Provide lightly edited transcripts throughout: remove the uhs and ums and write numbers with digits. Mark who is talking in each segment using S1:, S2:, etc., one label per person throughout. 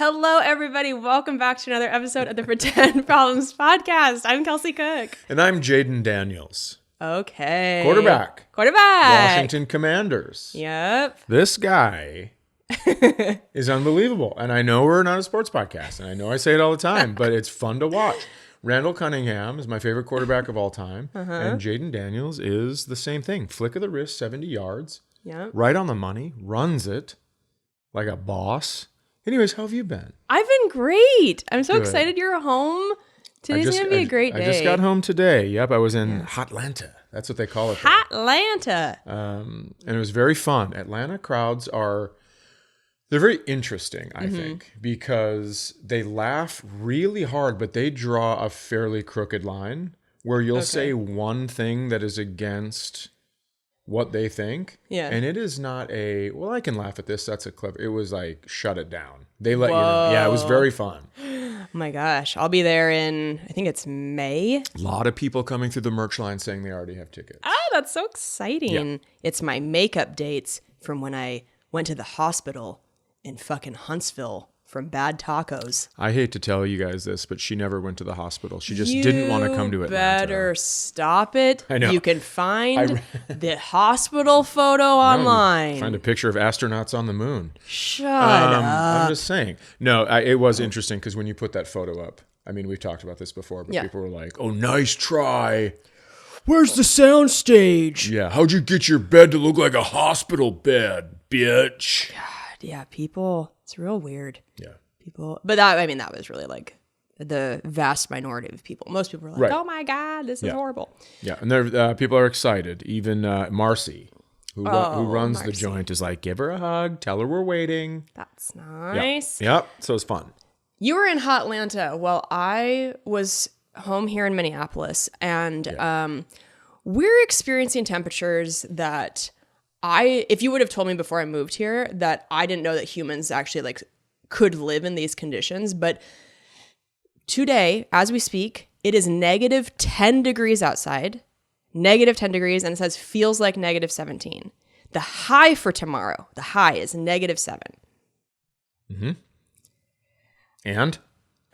S1: Hello, everybody. Welcome back to another episode of the Pretend Problems Podcast. I'm Kelsey Cook.
S2: And I'm Jaden Daniels.
S1: Okay.
S2: Quarterback.
S1: Washington
S2: Washington Commanders.
S1: Yep.
S2: This guy is unbelievable. And I know we're not a sports podcast, and I know I say it all the time, but it's fun to watch. Randall Cunningham is my favorite quarterback of all time. And Jaden Daniels is the same thing. Flick of the wrist, 70 yards.
S1: Yep.
S2: Right on the money. Runs it like a boss. Anyways, how have you been?
S1: I've been great. I'm so
S2: Good.
S1: excited you're home. Today's going to be a great day.
S2: I just got home today. Yep, I was in Hotlanta. That's what they call it.
S1: Hotlanta.
S2: And it was very fun. Atlanta crowds they're very interesting, I think, because they laugh really hard, but they draw a fairly crooked line where you'll say one thing that is against what they think. Yeah. And it is not well, I can laugh at this. That's a clever. It was like, shut it down. They let you know. Yeah, it was very fun.
S1: Oh my gosh. I'll be there in, I think it's May.
S2: A lot of people coming through the merch line saying they already have tickets.
S1: Oh, that's so exciting.
S2: Yeah.
S1: It's my makeup dates from when I went to the hospital in fucking Huntsville from bad tacos.
S2: I hate to tell you guys this, but she never went to the hospital. She just didn't want to come to Atlanta.
S1: You better stop it.
S2: I know.
S1: You can find the hospital photo online.
S2: Find a picture of astronauts on the moon.
S1: Shut up.
S2: I'm just saying. No, it was interesting because when you put that photo up, I mean, we've talked about this before, but people were like, oh, nice try.
S1: Where's the sound stage?
S2: Yeah, how'd you get your bed to look like a hospital bed, bitch?
S1: God, yeah, people, it's real weird.
S2: Yeah.
S1: But that was really like the vast minority of people. Most people were like, oh my God, this is horrible.
S2: Yeah, and there people are excited. Even Marcy, who runs
S1: Marcy.
S2: The joint, is like, give her a hug, tell her we're waiting.
S1: That's nice.
S2: Yep, so it's fun.
S1: You were in Hotlanta. Well, I was home here in Minneapolis, and we're experiencing temperatures that if you would have told me before I moved here that I didn't know that humans actually could live in these conditions. But today, as we speak, it is negative 10 degrees outside, negative 10 degrees, and it says feels like negative 17. The high for tomorrow, the high is negative 7.
S2: Mm-hmm. And?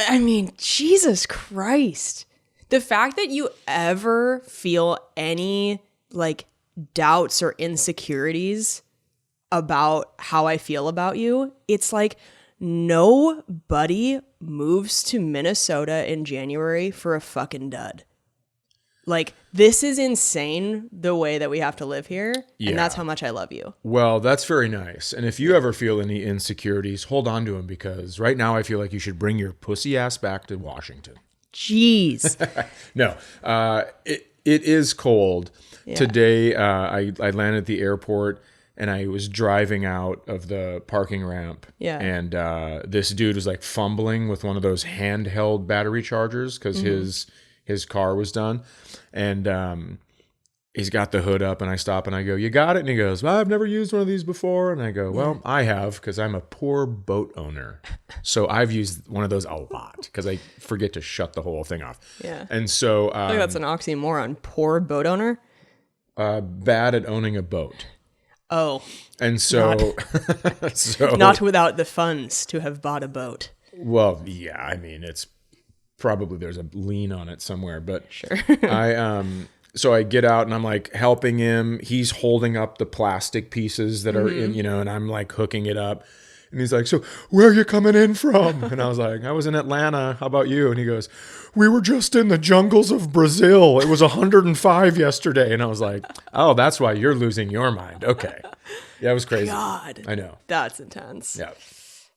S1: I mean, Jesus Christ. The fact that you ever feel any doubts or insecurities about how I feel about you, it's like nobody moves to Minnesota in January for a fucking dud. This is insane the way that we have to live here. Yeah. And that's how much I love you.
S2: Well, that's very nice. And if you ever feel any insecurities, hold on to them, because right now I feel like you should bring your pussy ass back to Washington.
S1: Jeez.
S2: No, it is cold. Yeah. Today, I landed at the airport and I was driving out of the parking ramp. Yeah. And this dude was fumbling with one of those handheld battery chargers because his car was done. And he's got the hood up, and I stop and I go, you got it? And he goes, well, I've never used one of these before. And I go, well, I have, because I'm a poor boat owner. So I've used one of those a lot because I forget to shut the whole thing off. Yeah. And so
S1: I think that's an oxymoron. Poor boat owner?
S2: Bad at owning a boat.
S1: Oh.
S2: And so,
S1: not without the funds to have bought a boat.
S2: Well, yeah, I mean, it's probably there's a lien on it somewhere, but
S1: sure.
S2: So I get out and I'm helping him. He's holding up the plastic pieces that are in, and I'm hooking it up. And he's like, so where are you coming in from? And I was like, I was in Atlanta. How about you? And he goes, we were just in the jungles of Brazil. It was 105 yesterday. And I was like, oh, that's why you're losing your mind. Okay. Yeah, it was crazy.
S1: God.
S2: I know.
S1: That's intense.
S2: Yeah.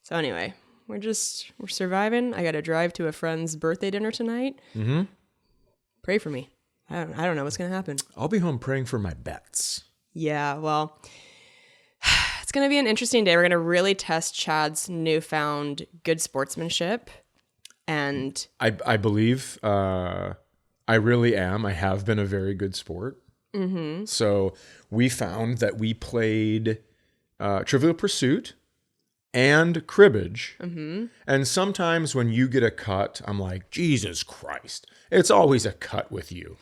S1: So anyway, we're surviving. I got to drive to a friend's birthday dinner tonight. Mm-hmm. Pray for me. I don't know what's going to happen.
S2: I'll be home praying for my bets.
S1: Yeah, well, it's going to be an interesting day. We're going to really test Chad's newfound good sportsmanship. And
S2: I believe I really am. I have been a very good sport. Mm-hmm. So we found that we played Trivial Pursuit and cribbage. Mm-hmm. And sometimes when you get a cut, I'm like, Jesus Christ, it's always a cut with you.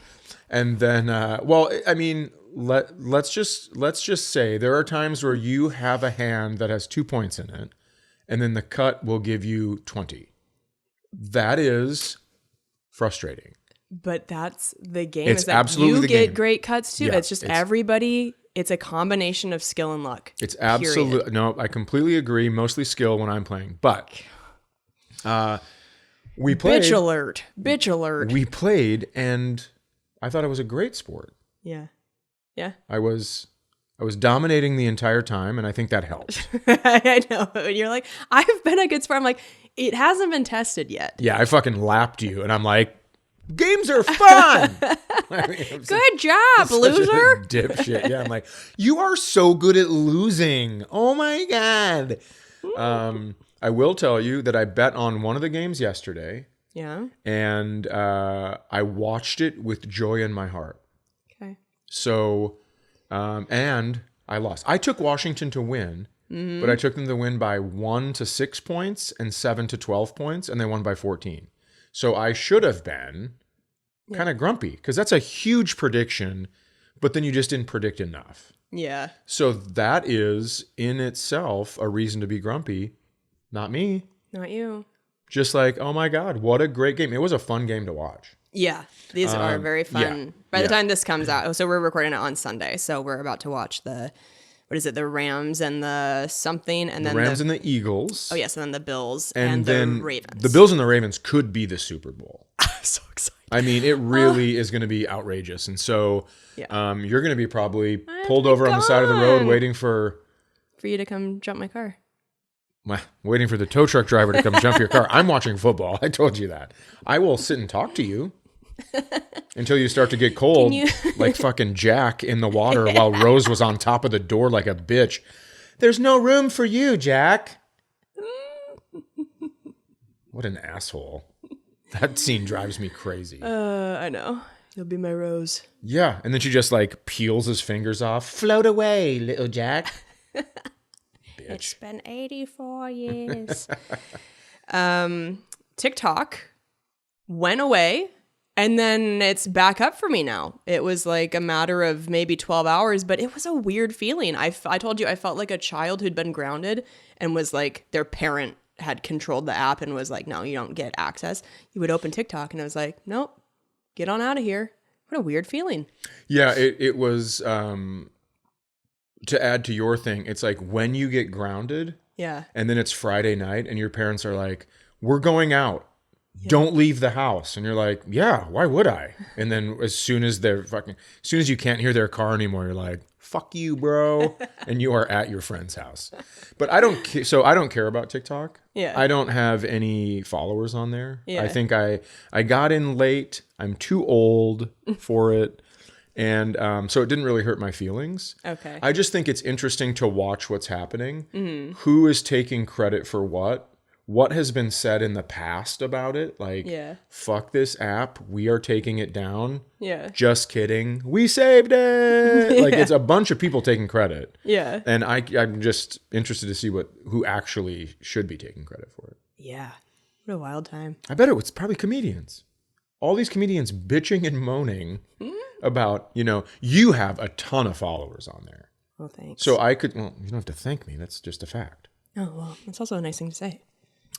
S2: And then, well, I mean, let's just say there are times where you have a hand that has 2 points in it, and then the cut will give you 20. That is frustrating.
S1: But that's the game.
S2: It's
S1: is that
S2: absolutely
S1: you
S2: the
S1: get
S2: game.
S1: great cuts too.
S2: Yeah,
S1: it's just everybody. It's a combination of skill and luck.
S2: It's absolutely no. I completely agree. Mostly skill when I'm playing, but we played.
S1: Bitch alert! Bitch alert!
S2: We played, and I thought it was a great sport.
S1: Yeah.
S2: I was dominating the entire time, and I think that helped.
S1: I know. And you're like, I've been a good sport. I'm like, it hasn't been tested yet.
S2: Yeah, I fucking lapped you, and I'm like, games are fun.
S1: Good job, loser.
S2: Dipshit. Yeah, I'm like, you are so good at losing. Oh my God. I will tell you that I bet on one of the games yesterday.
S1: Yeah.
S2: And I watched it with joy in my heart.
S1: Okay.
S2: So, and I lost. I took Washington to win, but I took them to win by 1 to 6 points and 7 to 12 points, and they won by 14. So I should have been kind of grumpy because that's a huge prediction, but then you just didn't predict enough.
S1: Yeah.
S2: So that is in itself a reason to be grumpy. Not me.
S1: Not you.
S2: Just like, oh my God, what a great game. It was a fun game to watch.
S1: Yeah. These are very fun.
S2: Yeah,
S1: By the time this comes out, so we're recording it on Sunday. So we're about to watch the Rams and the something, and then
S2: the Rams and the Eagles.
S1: Oh yes, and then the Bills and
S2: then
S1: the Ravens.
S2: The Bills and the Ravens could be the Super Bowl.
S1: I'm so excited.
S2: I mean, it really is going to be outrageous, and so you're going to be probably pulled over on the side of the road, waiting for
S1: you to come jump my car.
S2: Waiting for the tow truck driver to come jump your car. I'm watching football. I told you that. I will sit and talk to you until you start to get cold, like fucking Jack in the water while Rose was on top of the door like a bitch. There's no room for you, Jack. What an asshole. That scene drives me crazy.
S1: I know. You'll be my Rose.
S2: Yeah, and then she just like peels his fingers off. Float away, little Jack.
S1: It's been 84 years. TikTok went away, and then it's back up for me now. It was like a matter of maybe 12 hours, but it was a weird feeling. I told you I felt like a child who'd been grounded and was like their parent had controlled the app and was like, no, you don't get access. You would open TikTok, and I was like, nope, get on out of here. What a weird feeling.
S2: Yeah, it was... to add to your thing, it's like when you get grounded, and then it's Friday night, and your parents are like, "We're going out, don't leave the house," and you're like, "Yeah, why would I?" And then as soon as you can't hear their car anymore, you're like, "Fuck you, bro," and you are at your friend's house. But I don't care about TikTok.
S1: Yeah,
S2: I don't have any followers on there.
S1: Yeah.
S2: I think I got in late. I'm too old for it. And so it didn't really hurt my feelings.
S1: Okay.
S2: I just think it's interesting to watch what's happening. Mm-hmm. Who is taking credit for what? What has been said in the past about it? Like, fuck this app. We are taking it down.
S1: Yeah.
S2: Just kidding. We saved it. Like, it's a bunch of people taking credit.
S1: Yeah.
S2: And I'm just interested to see who actually should be taking credit for it.
S1: Yeah. What a wild time.
S2: I bet it was probably comedians. All these comedians bitching and moaning about, you have a ton of followers on there.
S1: Well, thanks.
S2: So you don't have to thank me. That's just a fact.
S1: Oh, well, that's also a nice thing to say.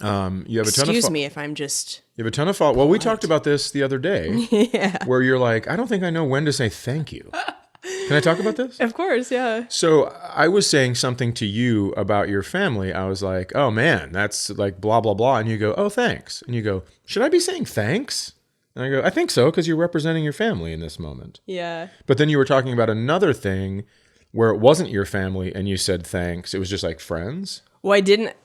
S2: You have a ton of
S1: Excuse me if I'm just...
S2: You have a ton of followers. Well, we talked about this the other day. Where you're like, I don't think I know when to say thank you. Can I talk about this?
S1: Of course, yeah.
S2: So I was saying something to you about your family. I was like, oh man, that's like blah, blah, blah. And you go, oh, thanks. And you go, should I be saying thanks? And I go, I think so, because you're representing your family in this moment.
S1: Yeah.
S2: But then you were talking about another thing where it wasn't your family and you said thanks. It was just like friends.
S1: Well, I didn't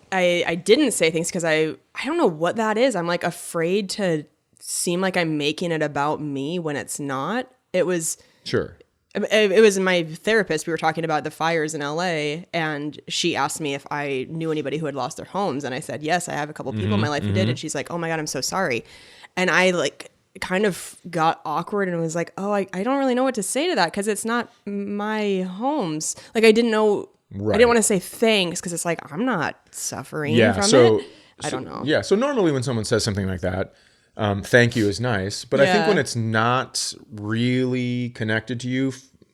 S1: say things because I don't know what that is. I'm like afraid to seem like I'm making it about me when it's not. It was...
S2: Sure.
S1: It was my therapist. We were talking about the fires in LA, and she asked me if I knew anybody who had lost their homes. And I said, yes, I have a couple people in my life who did. And she's like, oh my God, I'm so sorry. And I like kind of got awkward and was like, oh, I don't really know what to say to that because it's not my homes. Like I didn't know, I didn't want to say thanks because it's like, I'm not suffering from it. I don't know.
S2: Yeah. So normally when someone says something like that, thank you is nice. But I think when it's not really connected to you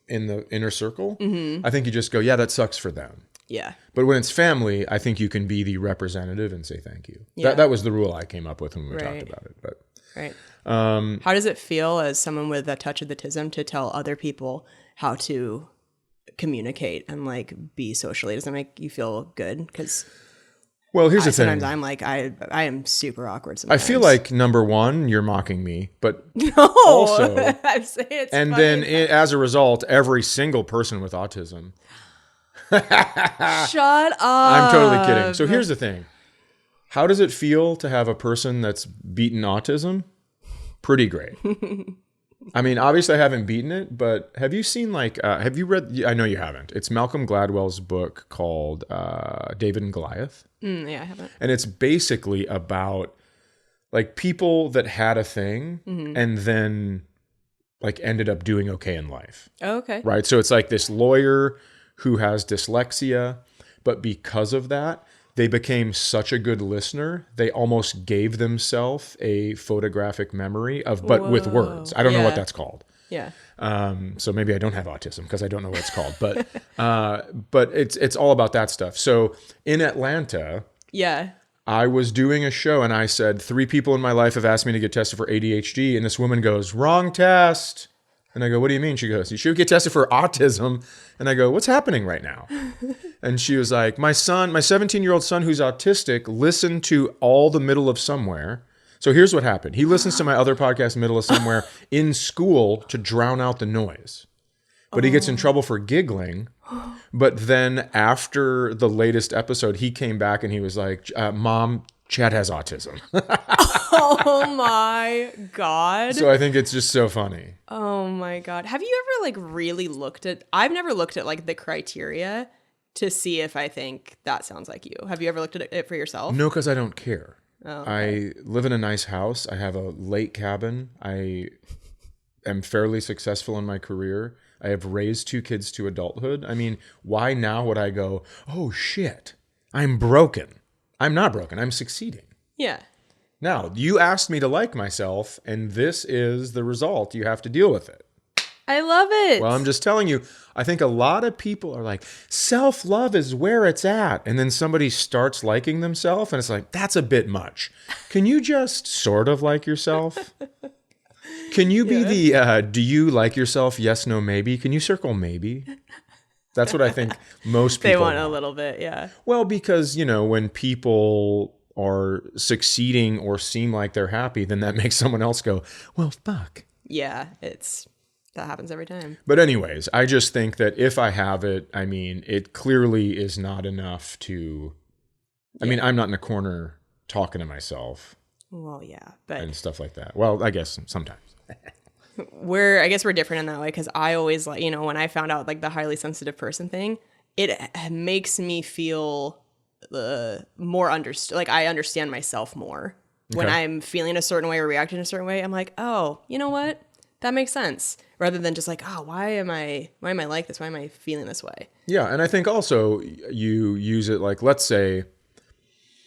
S2: in the inner circle, I think you just go, yeah, that sucks for them.
S1: Yeah.
S2: But when it's family, I think you can be the representative and say thank you.
S1: Yeah.
S2: That was the rule I came up with when we talked about it. But
S1: right. How does it feel as someone with a touch of autism to tell other people how to communicate and like be socially? Does it make you feel good? Because
S2: well, here's the thing.
S1: Sometimes I'm like, I am super awkward sometimes.
S2: I feel like, number one, you're mocking me, but
S1: no,
S2: also,
S1: I'm saying it's
S2: and
S1: funny.
S2: then as a result, every single person with autism.
S1: Shut up.
S2: I'm totally kidding. So here's the thing. How does it feel to have a person that's beaten autism? Pretty great. I mean, obviously I haven't beaten it, but have you seen have you read, I know you haven't. It's Malcolm Gladwell's book called David and Goliath.
S1: Yeah, I haven't.
S2: And it's basically about like people that had a thing and then like ended up doing okay in life.
S1: Oh, okay.
S2: Right. So it's like this lawyer who has dyslexia, but because of that, they became such a good listener, they almost gave themselves a photographic memory but with words. I don't know what that's called.
S1: Yeah.
S2: So maybe I don't have autism because I don't know what it's called, but it's all about that stuff. So in Atlanta, I was doing a show and I said, 3 people in my life have asked me to get tested for ADHD. And this woman goes, wrong test. And I go, what do you mean? She goes, you should get tested for autism. And I go, what's happening right now? And she was like, my 17-year-old son who's autistic listened to all the Middle of Somewhere. So here's what happened. He listens to my other podcast, Middle of Somewhere, in school to drown out the noise. But he gets in trouble for giggling. But then after the latest episode, he came back and he was like, Mom, Chad has autism.
S1: Oh my God.
S2: So I think it's just so funny.
S1: Oh my God. Have you ever like really looked at, I've never looked at like the criteria to see if I think that sounds like you. Have you ever looked at it for yourself?
S2: No, because I don't care.
S1: Oh, okay.
S2: I live in a nice house. I have a lake cabin. I am fairly successful in my career. I have raised 2 kids to adulthood. I mean, why now would I go, oh shit, I'm broken? I'm not broken. I'm succeeding.
S1: Yeah.
S2: Now, you asked me to like myself, and this is the result. You have to deal with it.
S1: I love it.
S2: Well, I'm just telling you, I think a lot of people are like, self-love is where it's at. And then somebody starts liking themselves, and it's like, that's a bit much. Can you just sort of like yourself? Can you be the, do you like yourself? Yes, no, maybe. Can you circle maybe? That's what I think most people
S1: they want a little bit, yeah.
S2: Well, because, when people are succeeding or seem like they're happy, then that makes someone else go, well, fuck.
S1: Yeah, that happens every time.
S2: But anyways, I just think that if I have it, I mean, it clearly is not enough to, I mean, I'm not in a corner talking to myself.
S1: Well, yeah, but.
S2: And stuff like that. Well, I guess sometimes.
S1: I guess we're different in that way because I always like, when I found out like the highly sensitive person thing, it makes me feel more understood. Like I understand myself more when I'm feeling a certain way or reacting a certain way. I'm like, oh, you know what? That makes sense. Rather than just like, oh, why am I like this? Why am I feeling this way?
S2: Yeah. And I think also you use it like, let's say,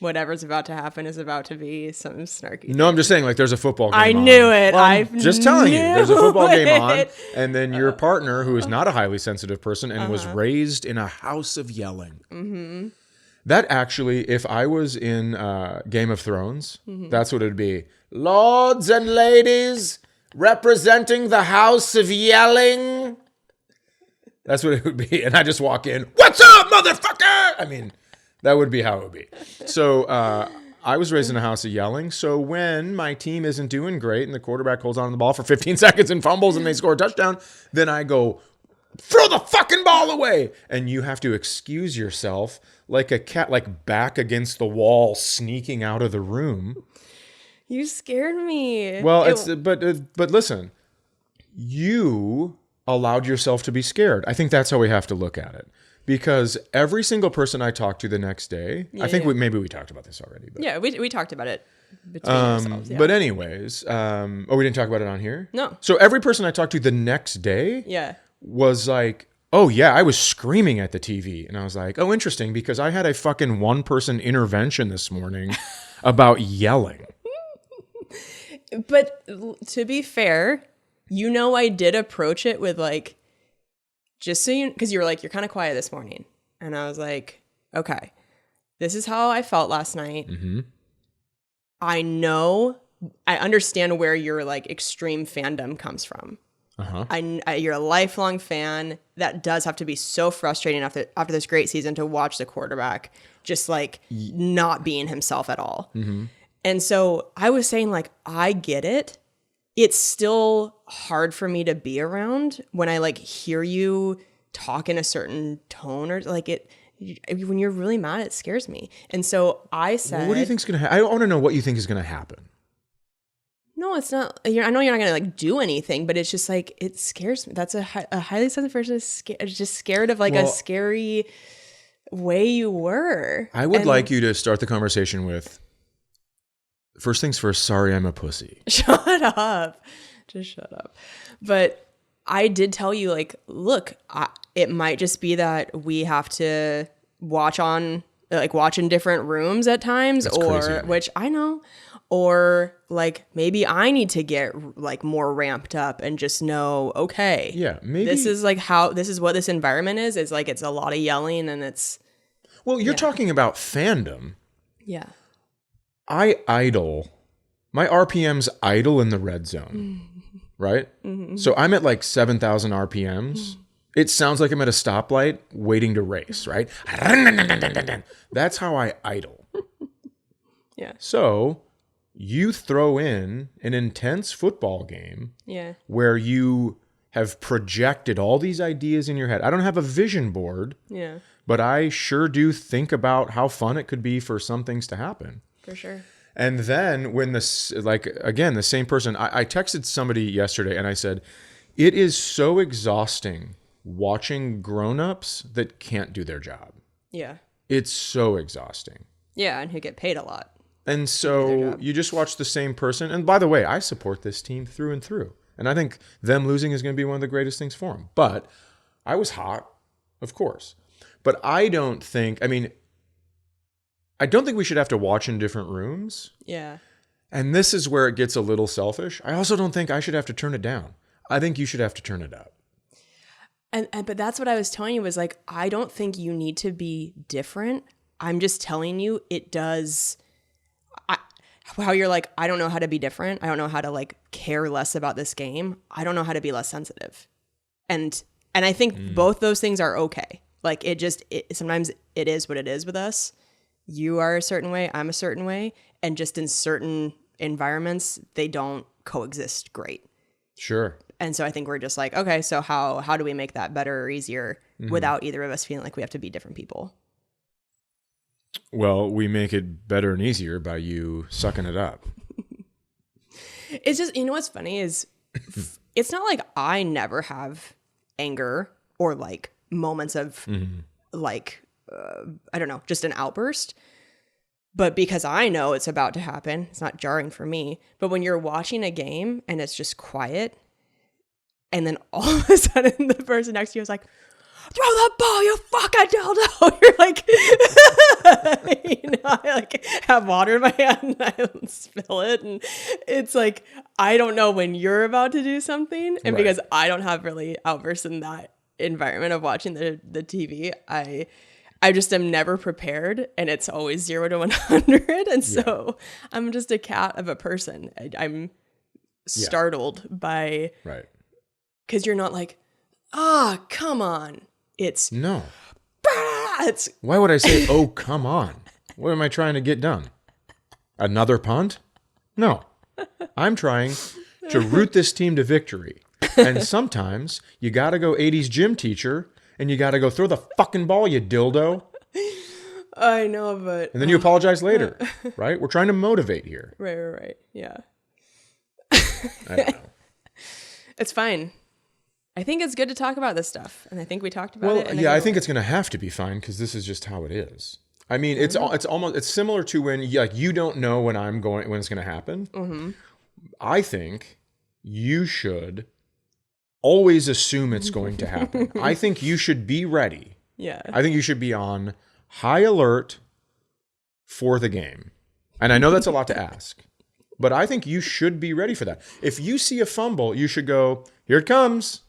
S1: whatever's about to happen is about to be something snarky.
S2: No, I'm just saying, like, there's a football game
S1: I knew it.
S2: Well, I'm just telling you, there's a football game on,
S1: it.
S2: and then your partner, who is not a highly sensitive person and was raised in a house of yelling. Mm-hmm. That actually, if I was in Game of Thrones, that's what it would be. Lords and ladies, representing the house of yelling. That's what it would be. And I just walk in, what's up, motherfucker? I mean... That would be how it would be. So I was raised in a house of yelling. So when my team isn't doing great and the quarterback holds on to the ball for 15 seconds and fumbles and they score a touchdown, then I go, throw the fucking ball away. And you have to excuse yourself like a cat, like back against the wall, sneaking out of the room.
S1: You scared me.
S2: Well, but listen, you allowed yourself to be scared. I think that's how we have to look at it. Because every single person I talked to the next day, I think maybe we talked about this already. But,
S1: yeah, we talked about it between ourselves. Yeah.
S2: But anyways, we didn't talk about it on here?
S1: No.
S2: So every person I talked to the next day was like, oh yeah, I was screaming at the TV. And I was like, oh, interesting, because I had a fucking 1-person intervention this morning about yelling.
S1: But to be fair, I did approach it with like, just so you, because you were like, you're kind of quiet this morning. And I was like, okay, this is how I felt last night.
S2: Mm-hmm.
S1: I understand where your like extreme fandom comes from.
S2: Uh-huh.
S1: You're a lifelong fan. That does have to be so frustrating after this great season to watch the quarterback just like not being himself at all.
S2: Mm-hmm.
S1: And so I was saying, like, I get it. It's still hard for me to be around when I like hear you talk in a certain tone or like it. When you're really mad, it scares me. And so I said,
S2: well, what do you think's gonna happen? I want to know what you think is gonna happen.
S1: No, it's not. I know you're not going to like do anything, but it's just like, it scares me. That's a highly sensitive person is just scared of like a scary way you were.
S2: I would like you to start the conversation with, first things first, sorry, I'm a pussy.
S1: Shut up. Just shut up. But I did tell you, like, look, it might just be that we have to watch in different rooms at times.
S2: That's
S1: or
S2: crazy.
S1: Which I know. Or like maybe I need to get like more ramped up and just know, okay,
S2: yeah, maybe
S1: this is what this environment is like it's a lot of yelling and it's.
S2: Well, you're talking about fandom.
S1: Yeah.
S2: My RPMs idle in the red zone, right? Mm-hmm. So I'm at like 7,000 RPMs. It sounds like I'm at a stoplight waiting to race, right? That's how I idle.
S1: Yeah.
S2: So you throw in an intense football game where you have projected all these ideas in your head. I don't have a vision board, but I sure do think about how fun it could be for some things to happen.
S1: For sure.
S2: And then when the same person, I texted somebody yesterday and I said, it is so exhausting watching grown-ups that can't do their job.
S1: Yeah.
S2: It's so exhausting.
S1: Yeah, and who get paid a lot.
S2: And so you just watch the same person. And by the way, I support this team through and through. And I think them losing is going to be one of the greatest things for them. But I was hot, of course. But I don't think we should have to watch in different rooms.
S1: Yeah.
S2: And this is where it gets a little selfish. I also don't think I should have to turn it down. I think you should have to turn it up.
S1: But that's what I was telling you was like, I don't think you need to be different. I'm just telling you it does. How you're like, I don't know how to be different. I don't know how to like care less about this game. I don't know how to be less sensitive. And I think both those things are okay. Like sometimes it is what it is with us. You are a certain way, I'm a certain way. And just in certain environments, they don't coexist great.
S2: Sure.
S1: And so I think we're just like, okay, so how do we make that better or easier without either of us feeling like we have to be different people?
S2: Well, we make it better and easier by you sucking it up.
S1: It's just, you know what's funny is it's not like I never have anger or like moments of like, I don't know, just an outburst. But because I know it's about to happen, it's not jarring for me. But when you're watching a game and it's just quiet, and then all of a sudden the person next to you is like, throw the ball, you fucking dildo. You're like, I like have water in my hand and I spill it. And it's like, I don't know when you're about to do something. And because I don't have really outbursts in that environment of watching the TV, I just am never prepared, and it's always 0 to 100. And so I'm just a cat of a person. I'm startled by, because you're not like, come on. It's
S2: no.
S1: It's
S2: why would I say, oh, come on? What am I trying to get done? Another punt? No. I'm trying to root this team to victory. And sometimes you got to go 80s gym teacher and you got to go throw the fucking ball, you dildo.
S1: I know, but...
S2: And then you apologize later, right? We're trying to motivate here.
S1: Right. Yeah.
S2: I don't know.
S1: It's fine. I think it's good to talk about this stuff, and I think we talked about it.
S2: I think it's going to have to be fine because this is just how it is. I mean, it's similar to when you don't know when it's going to happen. Mm-hmm. I think you should always assume it's going to happen. I think you should be ready.
S1: Yeah.
S2: I think you should be on high alert for the game. And I know that's a lot to ask, but I think you should be ready for that. If you see a fumble, you should go, here it comes.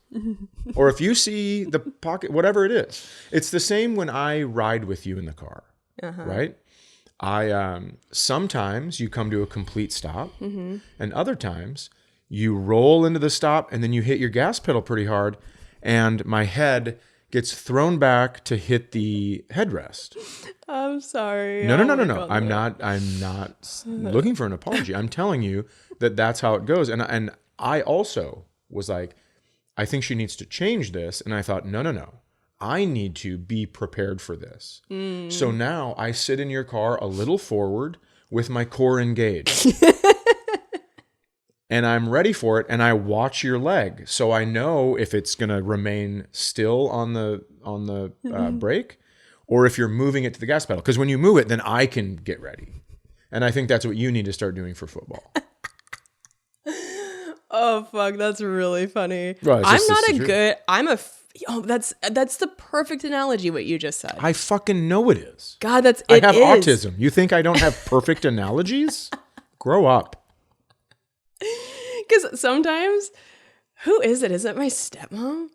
S2: Or if you see the pocket, whatever it is. It's the same when I ride with you in the car, right? Sometimes you come to a complete stop, and other times you roll into the stop and then you hit your gas pedal pretty hard, and my head gets thrown back to hit the headrest.
S1: I'm sorry.
S2: No. I'm not looking for an apology. I'm telling you that that's how it goes. And I also was like, I think she needs to change this. And I thought, no. I need to be prepared for this. So now I sit in your car a little forward with my core engaged. And I'm ready for it, and I watch your leg, so I know if it's going to remain still on the brake, or if you're moving it to the gas pedal. Because when you move it, then I can get ready, and I think that's what you need to start doing for football.
S1: Oh fuck, that's really funny.
S2: Well,
S1: that's the perfect analogy what you just said.
S2: I fucking know it is.
S1: God,
S2: I have autism. You think I don't have perfect analogies? Grow up.
S1: Because sometimes, who is it? Is it my stepmom?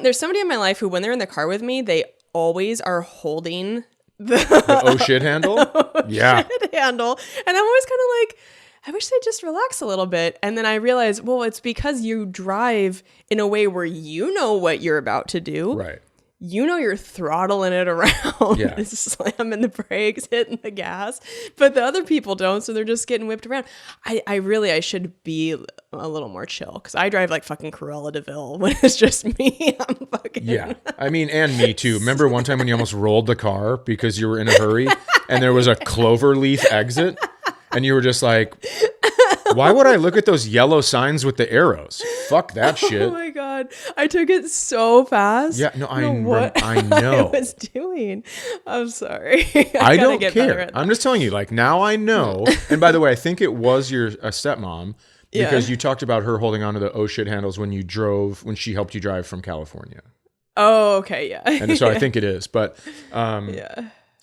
S1: There's somebody in my life who, when they're in the car with me, they always are holding the
S2: oh shit handle.
S1: Shit handle, and I'm always kind of like, I wish they'd just relax a little bit. And then I realize, well, it's because you drive in a way where you know what you're about to do.
S2: Right.
S1: You know you're throttling it around, slamming the brakes, hitting the gas, but the other people don't, so they're just getting whipped around. I should be a little more chill, because I drive like fucking Cruella de Vil when it's just me. I'm fucking...
S2: Yeah, I mean, and me too. Remember one time when you almost rolled the car because you were in a hurry and there was a clover leaf exit, and you were just like... Why would I look at those yellow signs with the arrows? Fuck that shit.
S1: Oh my God. I took it so fast.
S2: Yeah, no, I know.
S1: I was doing. I'm sorry.
S2: I don't care. I'm just telling you, like, now I know. And by the way, I think it was your stepmom, because you talked about her holding onto the oh shit handles when she helped you drive from California.
S1: Oh, okay. Yeah.
S2: And so I think it is. But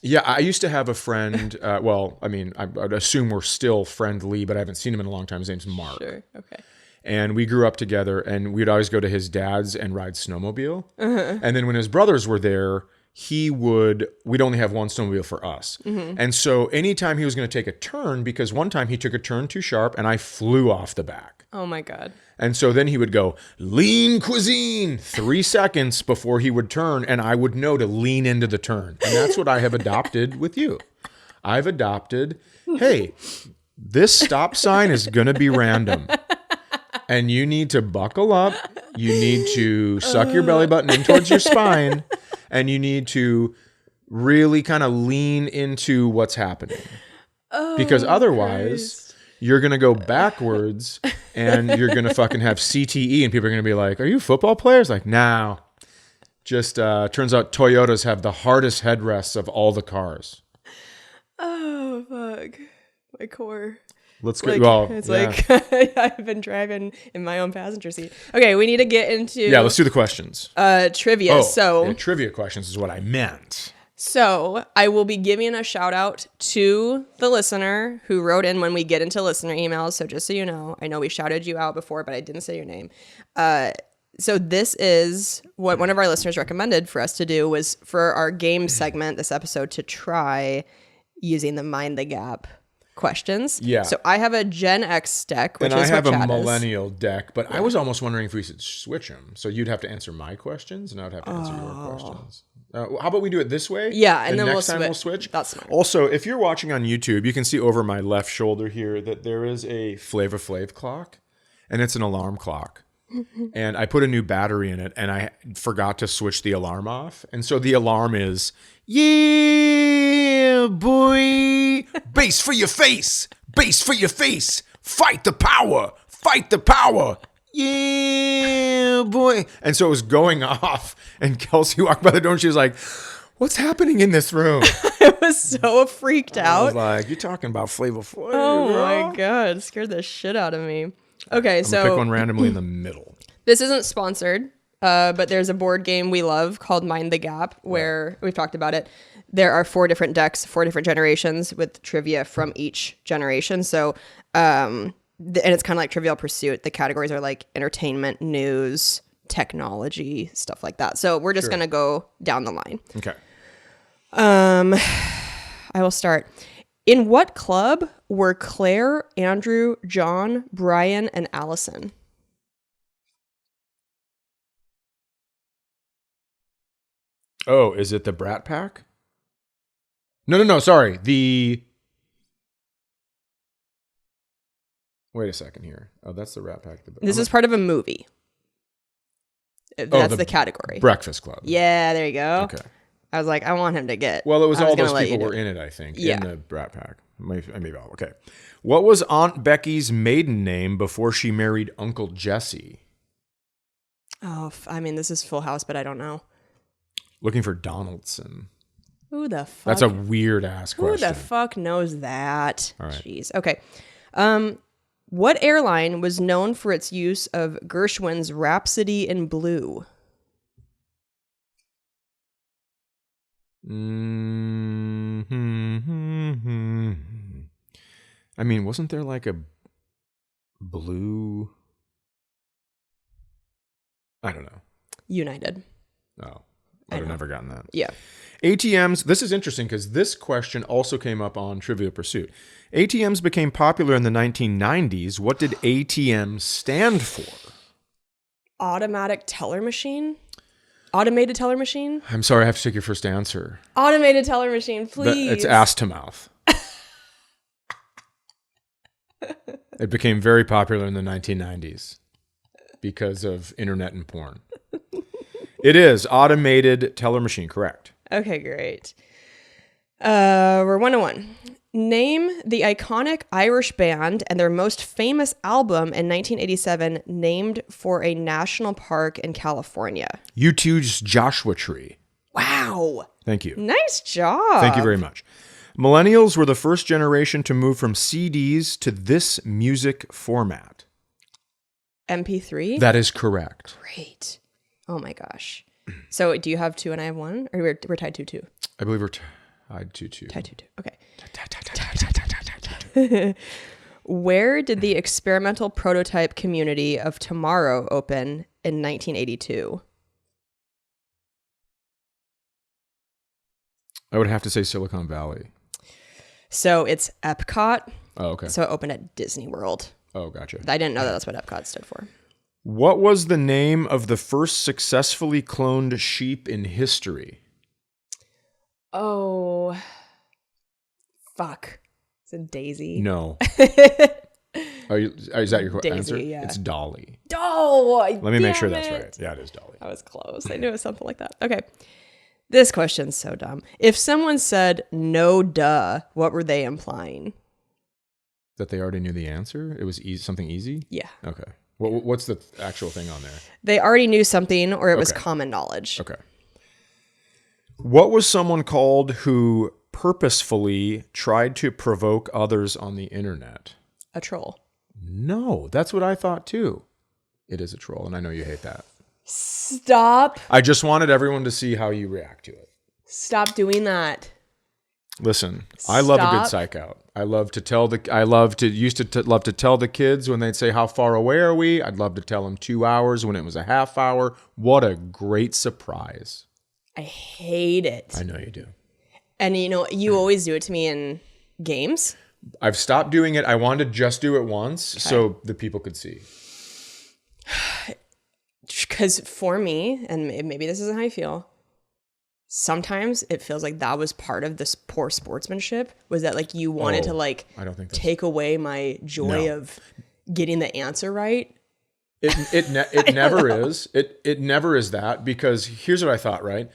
S2: yeah, I used to have a friend. Well, I mean, I would assume we're still friendly, but I haven't seen him in a long time. His name's Mark.
S1: Sure. Okay.
S2: And we grew up together, and we'd always go to his dad's and ride snowmobile. And then when his brothers were there, we'd only have one snowmobile for us. And so anytime he was going to take a turn, because one time he took a turn too sharp and I flew off the back.
S1: Oh my God.
S2: And so then he would go, lean cuisine, 3 seconds before he would turn, and I would know to lean into the turn. And that's what I have adopted with you. I've adopted, hey, this stop sign is going to be random. And you need to buckle up. You need to suck your belly button in towards your spine. And you need to really kind of lean into what's happening. Because otherwise... You're going to go backwards and you're going to fucking have CTE, and people are going to be like, are you football players? Like, no. Just turns out Toyotas have the hardest headrests of all the cars.
S1: Oh, fuck. My core.
S2: Let's get, well,
S1: it's like I've been driving in my own passenger seat. Okay, we need to get into...
S2: Yeah, let's do the questions.
S1: Trivia.
S2: Trivia questions is what I meant.
S1: So I will be giving a shout out to the listener who wrote in when we get into listener emails. So just so you know we shouted you out before, but I didn't say your name. So this is what one of our listeners recommended for us to do, was for our game segment this episode to try using the Mind the Gap questions.
S2: Yeah.
S1: So I have a Gen X deck, which
S2: and
S1: is
S2: I have
S1: what
S2: a
S1: Chad
S2: millennial deck, but I was almost wondering if we should switch them. So you'd have to answer my questions, and I would have to answer your questions. How about we do it this way?
S1: Yeah, and then
S2: next time we'll switch.
S1: That's smart.
S2: Also, if you're watching on YouTube, you can see over my left shoulder here that there is a Flavor Flav clock, and it's an alarm clock. And I put a new battery in it, and I forgot to switch the alarm off. And so the alarm is, yeah, boy, bass for your face, bass for your face, fight the power, fight the power. Yeah, boy. And so it was going off, and Kelsey walked by the door, and she was like, what's happening in this room?
S1: I was so freaked out.
S2: I was like, you're talking about Flavor Flav.
S1: Oh, my God. It scared the shit out of me. Okay,
S2: I'm gonna pick one randomly in the middle.
S1: This isn't sponsored, but there's a board game we love called Mind the Gap, where we've talked about it. There are 4 different decks, 4 different generations with trivia from each generation. So, and it's kind of like Trivial Pursuit. The categories are like entertainment, news, technology, stuff like that. So we're just going to go down the line.
S2: Okay.
S1: I will start. In what club were Claire, Andrew, John, Brian, and Allison?
S2: Oh, is it the Brat Pack? No. Sorry. Wait a second here. Oh, that's the Rat Pack.
S1: This is part of a movie. That's the category.
S2: Breakfast Club.
S1: Yeah, there you go.
S2: Okay.
S1: I was like, I want him to get.
S2: Well, it was all those people were in it, I think, in the Brat Pack. Maybe all. Okay. What was Aunt Becky's maiden name before she married Uncle Jesse?
S1: Oh, I mean, this is Full House, but I don't know.
S2: Looking for Donaldson.
S1: Who the fuck?
S2: That's a weird ass question.
S1: Who the fuck knows that?
S2: All right.
S1: Jeez. Okay. What airline was known for its use of Gershwin's Rhapsody in Blue?
S2: I mean, wasn't there like a blue? I don't know.
S1: United.
S2: Oh, I'd have never gotten that.
S1: Yeah.
S2: ATMs, this is interesting because this question also came up on Trivial Pursuit. ATMs became popular in the 1990s. What did ATM stand for?
S1: Automatic teller machine? Automated teller machine?
S2: I'm sorry, I have to take your first answer.
S1: Automated teller machine, please.
S2: It's ass to mouth. It became very popular in the 1990s because of internet and porn. It is automated teller machine, correct.
S1: Okay, great. We're 1-1. Name the iconic Irish band and their most famous album in 1987 named for a national park in California.
S2: U2's Joshua Tree.
S1: Wow.
S2: Thank you.
S1: Nice job.
S2: Thank you very much. Millennials were the first generation to move from CDs to this music format.
S1: MP3?
S2: That is correct.
S1: Great. Oh my gosh. So do you have 2 and I have 1? Or we're tied 2-2?
S2: I believe we're tied 2-2.
S1: Tied 2-2. Okay. Where did the experimental prototype community of Tomorrow open in 1982?
S2: I would have to say Silicon Valley.
S1: So it's Epcot.
S2: Oh, okay.
S1: So it opened at Disney World.
S2: Oh, gotcha.
S1: I didn't know that's what Epcot stood for.
S2: What was the name of the first successfully cloned sheep in history?
S1: Oh, fuck. Is it Daisy?
S2: No. Is that your
S1: Daisy,
S2: answer?
S1: yeah.
S2: It's Dolly.
S1: Oh,
S2: let me make sure that's right. Yeah, it is Dolly.
S1: I was close. I knew it was something like that. Okay. This question's so dumb. If someone said no duh, what were they implying?
S2: That they already knew the answer? It was something easy?
S1: Yeah.
S2: Okay. What's the actual thing on there?
S1: They already knew something, or it was common knowledge.
S2: Okay. What was someone called who purposefully tried to provoke others on the internet?
S1: A troll.
S2: No, that's what I thought too. It is a troll, and I know you hate that.
S1: Stop.
S2: I just wanted everyone to see how you react to it.
S1: Stop doing that.
S2: Listen, I love a good psych out. I love to tell the love to tell the kids when they'd say, how far away are we? I'd love to tell them 2 hours when it was a half hour. What a great surprise.
S1: I hate it.
S2: I know you do.
S1: And you always do it to me in games.
S2: I've stopped doing it. I wanted to just do it once so the people could see.
S1: Because for me, and maybe this isn't how I feel, sometimes it feels like that was part of this poor sportsmanship, was that like you wanted to like
S2: I don't think
S1: take away my joy of getting the answer right.
S2: It never is. It never is that, because here's what I thought, right?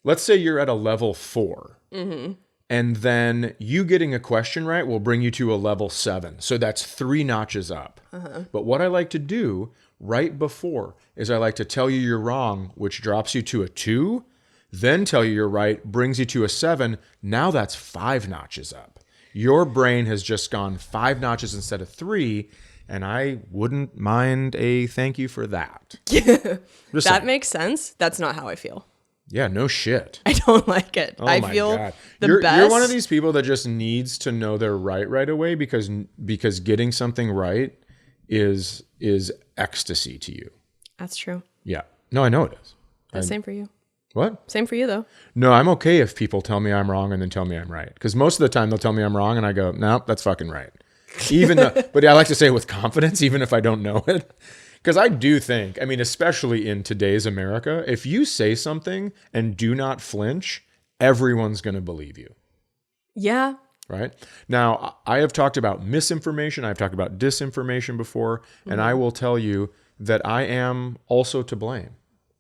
S2: Let's say you're at a level 4. Mm-hmm. And then you getting a question right will bring you to a level 7. So that's 3 notches up. Uh-huh. But what I like to do right before is I like to tell you you're wrong, which drops you to a 2, then tell you you're right, brings you to a 7. Now that's 5 notches up. Your brain has just gone 5 notches instead of 3, and I wouldn't mind a thank you for that.
S1: That makes sense. That's not how I feel.
S2: Yeah, no shit.
S1: I don't like it.
S2: Oh
S1: I
S2: my
S1: feel
S2: God.
S1: the best.
S2: You're one of these people that just needs to know they're right away because getting something right is ecstasy to you.
S1: That's true.
S2: Yeah. No, I know it is.
S1: Same for you.
S2: What?
S1: Same for you, though.
S2: No, I'm okay if people tell me I'm wrong and then tell me I'm right. Because most of the time they'll tell me I'm wrong and I go, no, that's fucking right. Even though, but I like to say it with confidence, even if I don't know it. Because I do think, I mean, especially in today's America, if you say something and do not flinch, everyone's going to believe you.
S1: Yeah.
S2: Right? Now, I have talked about misinformation. I've talked about disinformation before. And I will tell you that I am also to blame.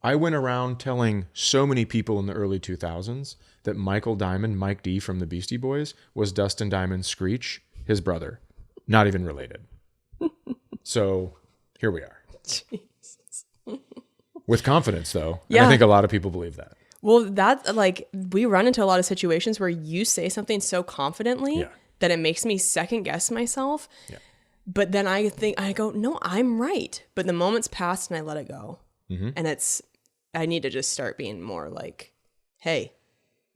S2: I went around telling so many people in the early 2000s that Michael Diamond, Mike D from the Beastie Boys, was Dustin Diamond's Screech, his brother. Not even related. So here we are. Jesus. With confidence, though. Yeah. And I think a lot of people believe that.
S1: Well, that, like, we run into a lot of situations where you say something so confidently that it makes me second guess myself. Yeah. But then I go, no, I'm right. But the moment's passed and I let it go. Mm-hmm. And I need to just start being more like, hey,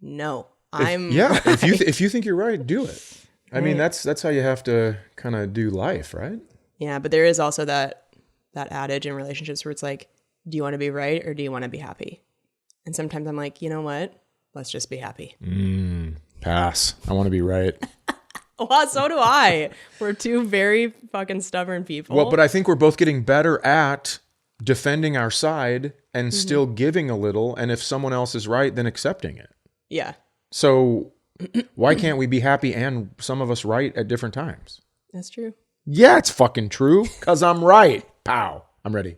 S1: no, I'm right.
S2: If you think you're right, do it. I mean, that's how you have to kind of do life, right? Yeah,
S1: but there is also that adage in relationships where it's like, do you want to be right or do you want to be happy? And sometimes I'm like, you know what? Let's just be happy.
S2: Pass. I want to be right.
S1: Well, so do I. We're two very fucking stubborn people.
S2: Well, but I think we're both getting better at defending our side and still giving a little. And if someone else is right, then accepting it.
S1: Yeah.
S2: So why can't we be happy and some of us right at different times?
S1: That's true.
S2: Yeah, it's fucking true because I'm right. Pow. I'm ready.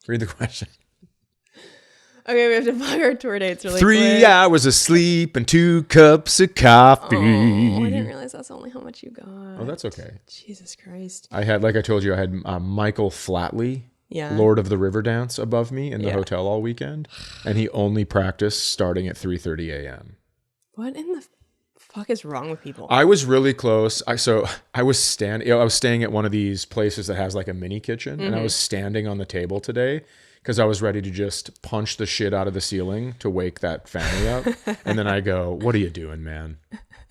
S2: Read the question.
S1: Okay, we have to plug our tour dates really
S2: 3
S1: quick.
S2: hours of sleep and 2 cups of coffee.
S1: Oh, I didn't realize that's only how much you got.
S2: Oh, that's okay.
S1: Jesus Christ.
S2: I had, like I told you, I had Michael Flatley, Lord of the River Dance, above me in the hotel all weekend, and he only practiced starting at 3:30 a.m.
S1: What in the fuck is wrong with people?
S2: I was really close. I was staying at one of these places that has like a mini kitchen, and I was standing on the table today because I was ready to just punch the shit out of the ceiling to wake that family up. And then I go, what are you doing, man?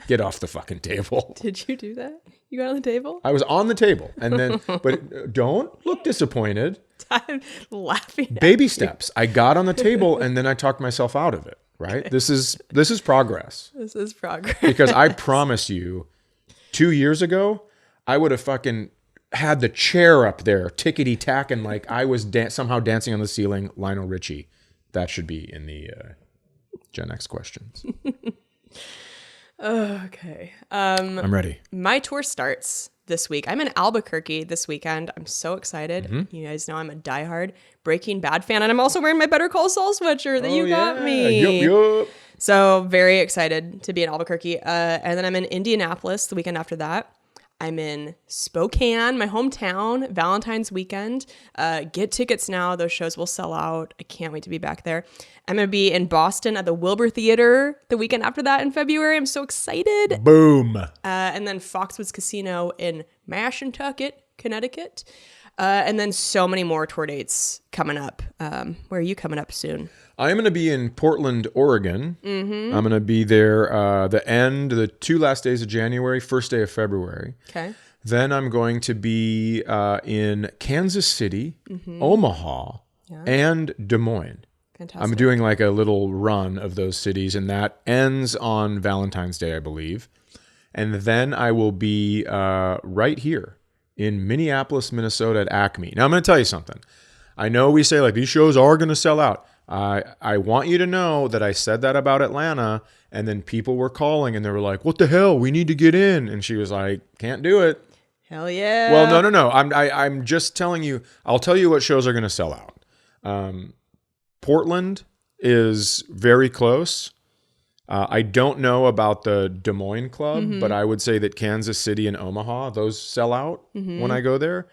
S2: Get off the fucking table.
S1: Did you do that? You got on the table?
S2: I was on the table. And then, but don't look disappointed.
S1: I'm laughing.
S2: Baby steps. I got on the table and then I talked myself out of it, right? Okay. This is progress.
S1: This is progress.
S2: Because I promise you, 2 years ago, I would have fucking had the chair up there, tickety-tacking like I was somehow dancing on the ceiling, Lionel Richie. That should be in the Gen X questions.
S1: Okay.
S2: I'm ready.
S1: My tour starts this week. I'm in Albuquerque this weekend. I'm so excited. Mm-hmm. You guys know I'm a diehard Breaking Bad fan, and I'm also wearing my Better Call Saul sweatshirt that you got me.
S2: Yup.
S1: So very excited to be in Albuquerque. And then I'm in Indianapolis the weekend after that. I'm in Spokane, my hometown, Valentine's weekend. Get tickets now. Those shows will sell out. I can't wait to be back there. I'm going to be in Boston at the Wilbur Theater the weekend after that in February. I'm so excited.
S2: Boom.
S1: And then Foxwoods Casino in Mashantucket, Connecticut. And then so many more tour dates coming up. Where are you coming up soon?
S2: I'm going to be in Portland, Oregon. Mm-hmm. I'm going to be there the 2 last days of January, 1st day of February.
S1: Okay.
S2: Then I'm going to be in Kansas City, Omaha, and Des Moines.
S1: Fantastic.
S2: I'm doing like a little run of those cities, and that ends on Valentine's Day, I believe. And then I will be right here in Minneapolis, Minnesota at Acme. Now, I'm going to tell you something. I know we say like these shows are going to sell out. I want you to know that I said that about Atlanta, and then people were calling and they were like, what the hell? We need to get in. And she was like, can't do it.
S1: Hell yeah.
S2: Well, no. I'm just telling you, I'll tell you what shows are going to sell out. Portland is very close. I don't know about the Des Moines Club, but I would say that Kansas City and Omaha, those sell out when I go there.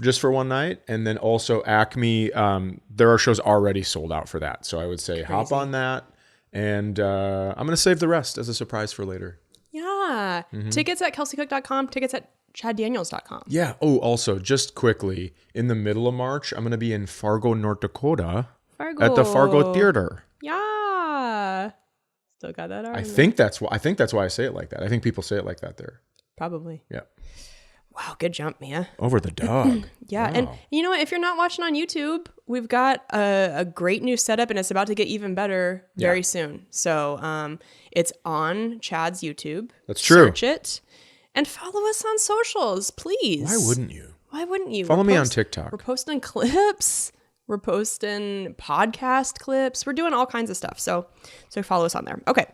S2: Just for one night. And then also Acme, there are shows already sold out for that. So I would say hop on that. And I'm going to save the rest as a surprise for later.
S1: Yeah. Tickets at kelseycook.com, tickets at chaddaniels.com.
S2: Yeah. Oh, also, just quickly, in the middle of March, I'm going to be in Fargo, North Dakota at the Fargo Theater.
S1: Yeah. Still got that
S2: I think that's why I say it like that. I think people say it like that there.
S1: Probably.
S2: Yeah.
S1: Wow, good jump, Mia.
S2: Over the dog.
S1: Yeah,
S2: wow.
S1: and you know what? If you're not watching on YouTube, we've got a great new setup, and it's about to get even better very soon. So it's on Chad's YouTube.
S2: That's true.
S1: Search it and follow us on socials, please.
S2: Why wouldn't you?
S1: Why wouldn't you?
S2: Follow me on TikTok.
S1: We're posting clips. We're posting podcast clips. We're doing all kinds of stuff. So follow us on there. Okay.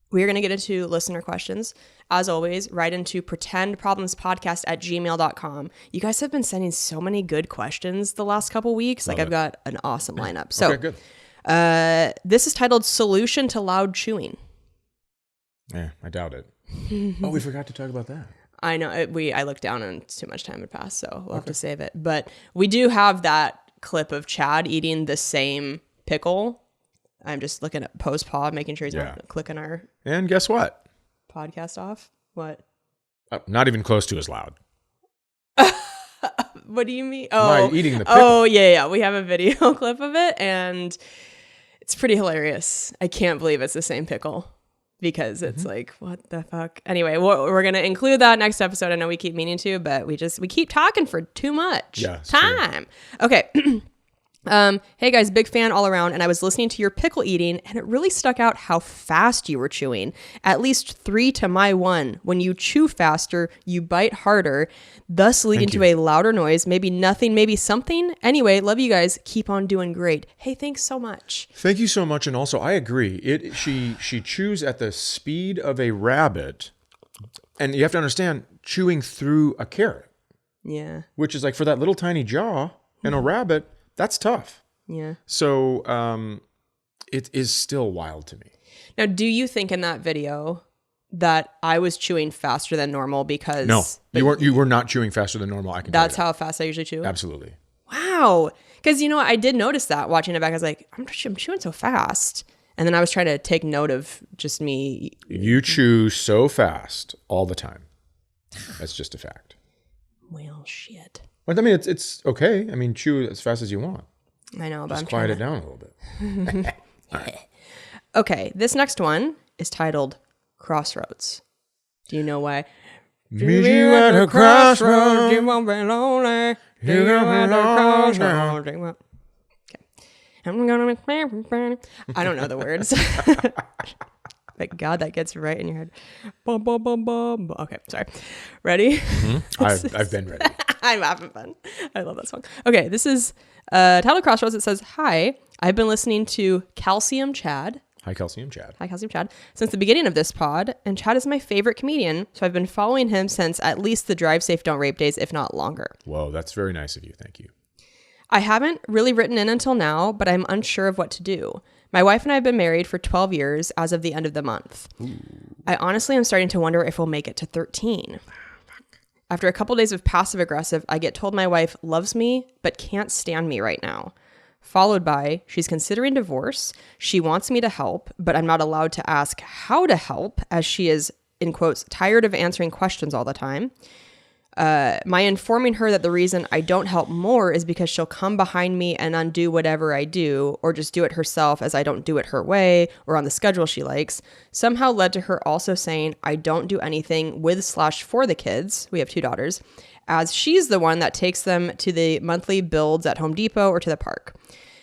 S1: We're going to get into listener questions. As always, write into pretendproblemspodcast@gmail.com. You guys have been sending so many good questions the last couple weeks. Like I've got an awesome lineup. So
S2: okay, good.
S1: This is titled Solution to Loud Chewing.
S2: Yeah, I doubt it. Oh, we forgot to talk about that.
S1: I know. I looked down and too much time had passed, so we'll have to save it. But we do have that clip of Chad eating the same pickle. I'm just looking at post-pod, making sure he's not clicking our...
S2: And guess what?
S1: Podcast off? What?
S2: Not even close to as loud.
S1: What do you mean? Oh,
S2: my eating the pickle.
S1: Oh, yeah. We have a video clip of it, and it's pretty hilarious. I can't believe it's the same pickle because it's like, what the fuck? Anyway, we're going to include that next episode. I know we keep meaning to, but we keep talking for too much time. True. Okay. Hey guys, big fan all around, and I was listening to your pickle eating, and it really stuck out how fast you were chewing. At least 3 to my 1. When you chew faster, you bite harder, thus leading to a louder noise. Maybe nothing, maybe something. Anyway, love you guys. Keep on doing great. Hey, thanks so much.
S2: Thank you so much, and also I agree. She chews at the speed of a rabbit, and you have to understand, chewing through a carrot.
S1: Yeah.
S2: Which is like for that little tiny jaw in a rabbit. That's tough.
S1: Yeah.
S2: So it is still wild to me.
S1: Now, do you think in that video that I was chewing faster than normal because...
S2: No, you were not chewing faster than normal. I can
S1: That's how fast I usually chew?
S2: Absolutely.
S1: Wow. Because, you know, I did notice that watching it back. I was like, I'm chewing so fast. And then I was trying to take note of just me.
S2: You chew so fast all the time. That's just a fact.
S1: Well, shit.
S2: But I mean, it's okay. I mean, chew as fast as you want.
S1: I know, but
S2: just quiet it down a little bit.
S1: Right. Okay, this next one is titled Crossroads. Do you know why?
S2: Meet you at a crossroads.
S1: You won't be lonely. You won't be crossroads. Okay. I'm gonna make... I don't know the words. But God, that gets right in your head. Bum, bum, bum, bum. Okay, sorry. Ready?
S2: Mm-hmm. I've been ready.
S1: I'm having fun. I love that song. Okay, this is titled Crossroads. It says, hi, I've been listening to Calcium Chad.
S2: Hi, Calcium Chad.
S1: Hi, Calcium Chad. Since the beginning of this pod, and Chad is my favorite comedian, so I've been following him since at least the Drive Safe Don't Rape days, if not longer.
S2: Whoa, that's very nice of you. Thank you.
S1: I haven't really written in until now, but I'm unsure of what to do. My wife and I have been married for 12 years as of the end of the month. Ooh. I honestly am starting to wonder if we'll make it to 13. After a couple days of passive aggressive, I get told my wife loves me, but can't stand me right now. Followed by, she's considering divorce. She wants me to help, but I'm not allowed to ask how to help as she is, in quotes, tired of answering questions all the time. My informing her that the reason I don't help more is because she'll come behind me and undo whatever I do, or just do it herself as I don't do it her way or on the schedule she likes, somehow led to her also saying I don't do anything with/for the kids. We have 2 daughters, as she's the one that takes them to the monthly builds at Home Depot or to the park.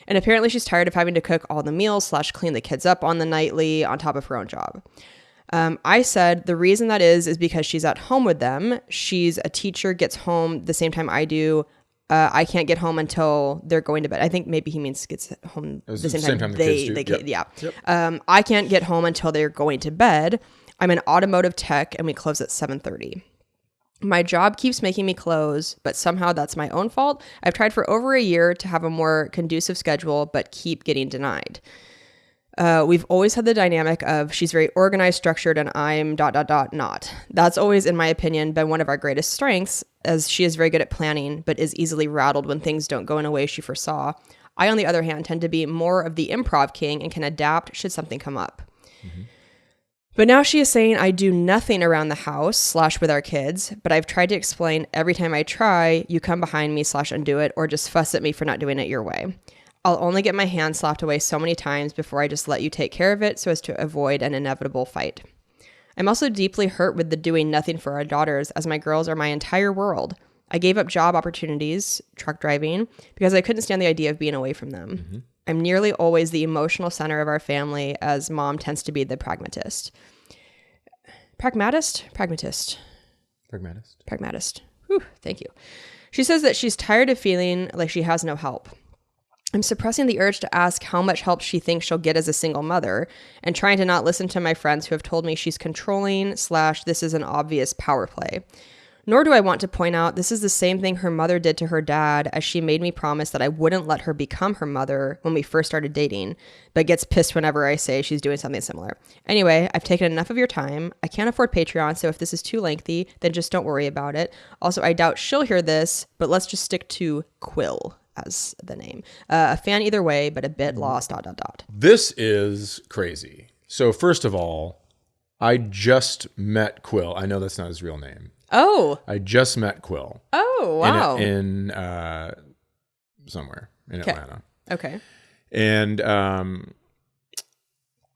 S1: And apparently she's tired of having to cook all the meals/clean the kids up on the nightly on top of her own job. I said the reason that is because she's at home with them. She's a teacher, gets home the same time I do. I can't get home until they're going to bed. I think maybe he means gets home the same time
S2: they
S1: kids do. Yeah. Yep. I can't get home until they're going to bed. I'm an automotive tech and we close at 7:30. My job keeps making me close, but somehow that's my own fault. I've tried for over a year to have a more conducive schedule, but keep getting denied. We've always had the dynamic of she's very organized, structured, and I'm ... not. That's always, in my opinion, been one of our greatest strengths, as she is very good at planning, but is easily rattled when things don't go in a way she foresaw. I, on the other hand, tend to be more of the improv king and can adapt should something come up. Mm-hmm. But now she is saying I do nothing around the house / with our kids, but I've tried to explain every time I try, you come behind me / undo it, or just fuss at me for not doing it your way. I'll only get my hand slapped away so many times before I just let you take care of it so as to avoid an inevitable fight. I'm also deeply hurt with the doing nothing for our daughters, as my girls are my entire world. I gave up job opportunities, truck driving, because I couldn't stand the idea of being away from them. Mm-hmm. I'm nearly always the emotional center of our family, as mom tends to be the pragmatist. Pragmatist? Pragmatist.
S2: Pragmatist.
S1: Pragmatist. Whew, thank you. She says that she's tired of feeling like she has no help. I'm suppressing the urge to ask how much help she thinks she'll get as a single mother, and trying to not listen to my friends who have told me she's controlling / this is an obvious power play. Nor do I want to point out this is the same thing her mother did to her dad, as she made me promise that I wouldn't let her become her mother when we first started dating, but gets pissed whenever I say she's doing something similar. Anyway, I've taken enough of your time. I can't afford Patreon, so if this is too lengthy, then just don't worry about it. Also, I doubt she'll hear this, but let's just stick to Quill as the name. A fan either way, but a bit lost, ...
S2: This is crazy. So first of all, I just met Quill. I know that's not his real name.
S1: Oh.
S2: I just met Quill.
S1: Oh, wow.
S2: In somewhere in Atlanta.
S1: Okay.
S2: And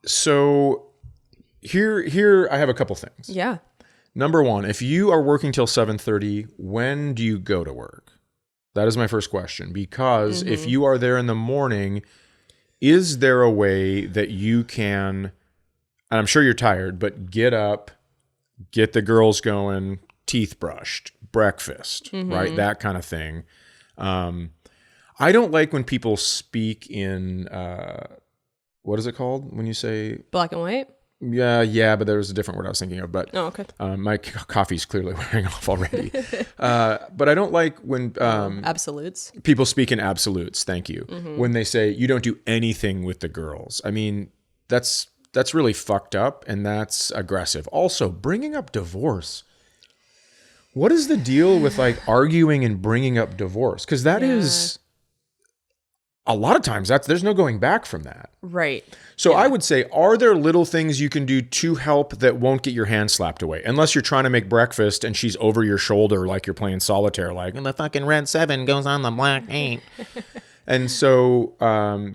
S2: so here I have a couple things.
S1: Yeah.
S2: Number one, if you are working till 7:30, when do you go to work? That is my first question. Because if you are there in the morning, is there a way that you can, and I'm sure you're tired, but get up, get the girls going, teeth brushed, breakfast, right? That kind of thing. I don't like when people speak in, what is it called when you say?
S1: Black and white?
S2: Yeah, but there was a different word I was thinking of. But
S1: okay.
S2: My coffee's clearly wearing off already. But I don't like when
S1: absolutes.
S2: People speak in absolutes. Thank you. When they say you don't do anything with the girls. I mean, that's really fucked up, and that's aggressive. Also, bringing up divorce. What is the deal with like arguing and bringing up divorce? Because that is a lot of times there's no going back from that.
S1: Right.
S2: So I would say, are there little things you can do to help that won't get your hand slapped away? Unless you're trying to make breakfast and she's over your shoulder like you're playing solitaire, like, and the fucking red 7 goes on the black 8. And so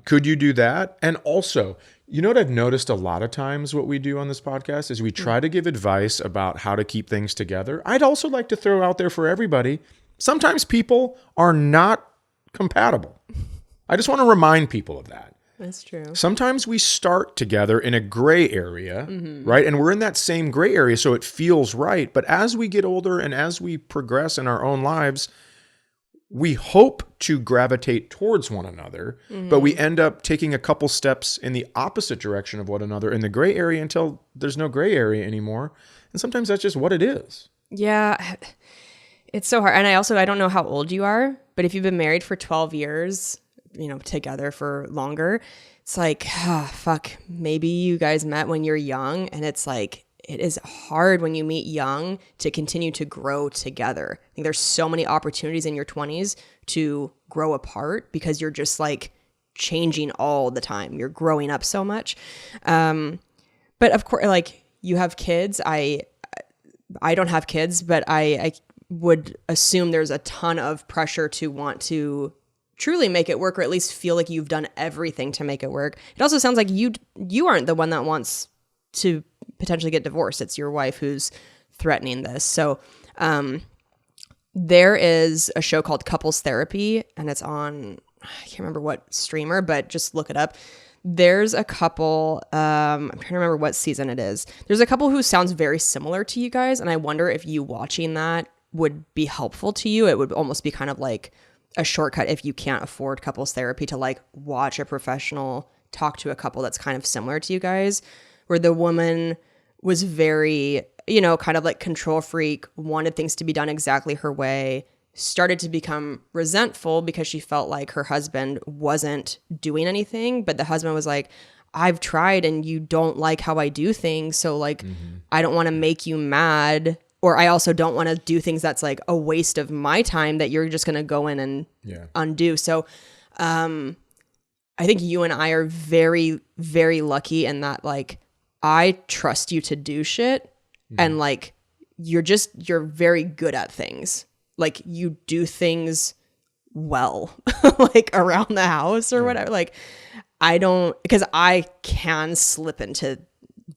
S2: could you do that? And also, you know what I've noticed a lot of times what we do on this podcast is we try to give advice about how to keep things together. I'd also like to throw out there for everybody, sometimes people are not compatible. I just want to remind people of that.
S1: That's true.
S2: Sometimes we start together in a gray area, right? And we're in that same gray area, so it feels right. But as we get older and as we progress in our own lives, we hope to gravitate towards one another, but we end up taking a couple steps in the opposite direction of one another in the gray area until there's no gray area anymore. And sometimes that's just what it is.
S1: Yeah. It's so hard. And I don't know how old you are, but if you've been married for 12 years, together for longer, it's like, fuck, maybe you guys met when you're young, and it's like, it is hard when you meet young to continue to grow together. I think there's so many opportunities in your 20s to grow apart because you're just like changing all the time. You're growing up so much. But of course, like, you have kids. I don't have kids, but I would assume there's a ton of pressure to want to truly make it work, or at least feel like you've done everything to make it work. It also sounds like you aren't the one that wants to potentially get divorced. It's your wife who's threatening this. So there is a show called Couples Therapy, and it's on, I can't remember what streamer, but just look it up. There's a couple, I'm trying to remember what season it is. There's a couple who sounds very similar to you guys, and I wonder if you watching that would be helpful to you. It would almost be kind of like a shortcut if you can't afford couples therapy to like watch a professional talk to a couple that's kind of similar to you guys, where the woman was very, kind of like control freak, wanted things to be done exactly her way, started to become resentful because she felt like her husband wasn't doing anything. But the husband was like, I've tried and you don't like how I do things. So like, I don't want to make you mad. Or I also don't want to do things that's like a waste of my time that you're just going to go in and undo. So I think you and I are very, very lucky in that, like, I trust you to do shit. And like, you're very good at things. Like, you do things well, like around the house or whatever. Like, because I can slip into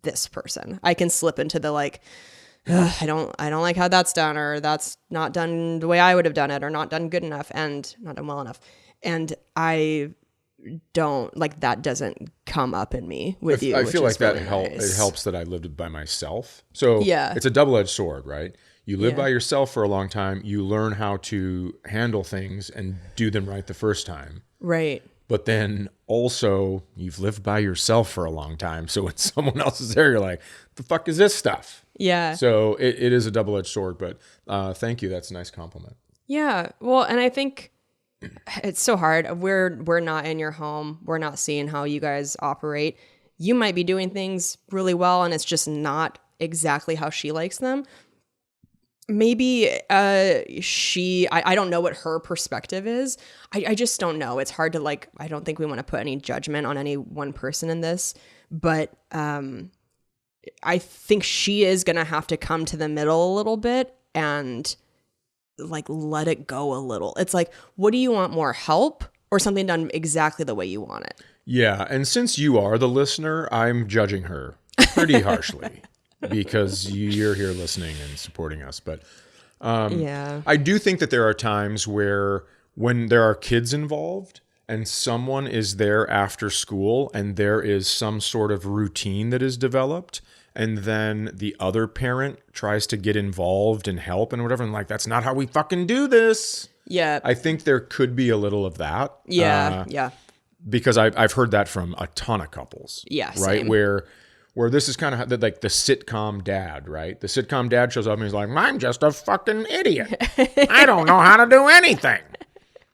S1: this person. I can slip into the like, I don't like how that's done, or that's not done the way I would have done it, or not done good enough and not done well enough. And I don't like that doesn't come up in me with you.
S2: I feel like that
S1: nice.
S2: It helps that I lived by myself. So
S1: yeah,
S2: it's a double-edged sword, right? You live by yourself for a long time. You learn how to handle things and do them right the first time.
S1: Right.
S2: But then also you've lived by yourself for a long time. So when someone else is there, you're like, the fuck is this stuff?
S1: Yeah.
S2: So it is a double-edged sword, but thank you. That's a nice compliment.
S1: Yeah. Well, and I think it's so hard. We're not in your home. We're not seeing how you guys operate. You might be doing things really well, and it's just not exactly how she likes them. Maybe I don't know what her perspective is. I just don't know. It's hard to like, I don't think we want to put any judgment on any one person in this, but I think she is going to have to come to the middle a little bit and like let it go a little. It's like, what do you want more, help or something done exactly the way you want it?
S2: Yeah. And since you are the listener, I'm judging her pretty harshly. Because you're here listening and supporting us. But I do think that there are times where when there are kids involved and someone is there after school and there is some sort of routine that is developed, and then the other parent tries to get involved and help and whatever, and like, that's not how we fucking do this.
S1: Yeah.
S2: I think there could be a little of that.
S1: Yeah. Yeah.
S2: Because I've heard that from a ton of couples.
S1: Yeah.
S2: Right.
S1: Same.
S2: Where this is kind of like the sitcom dad, right? The sitcom dad shows up and he's like, I'm just a fucking idiot. I don't know how to do anything.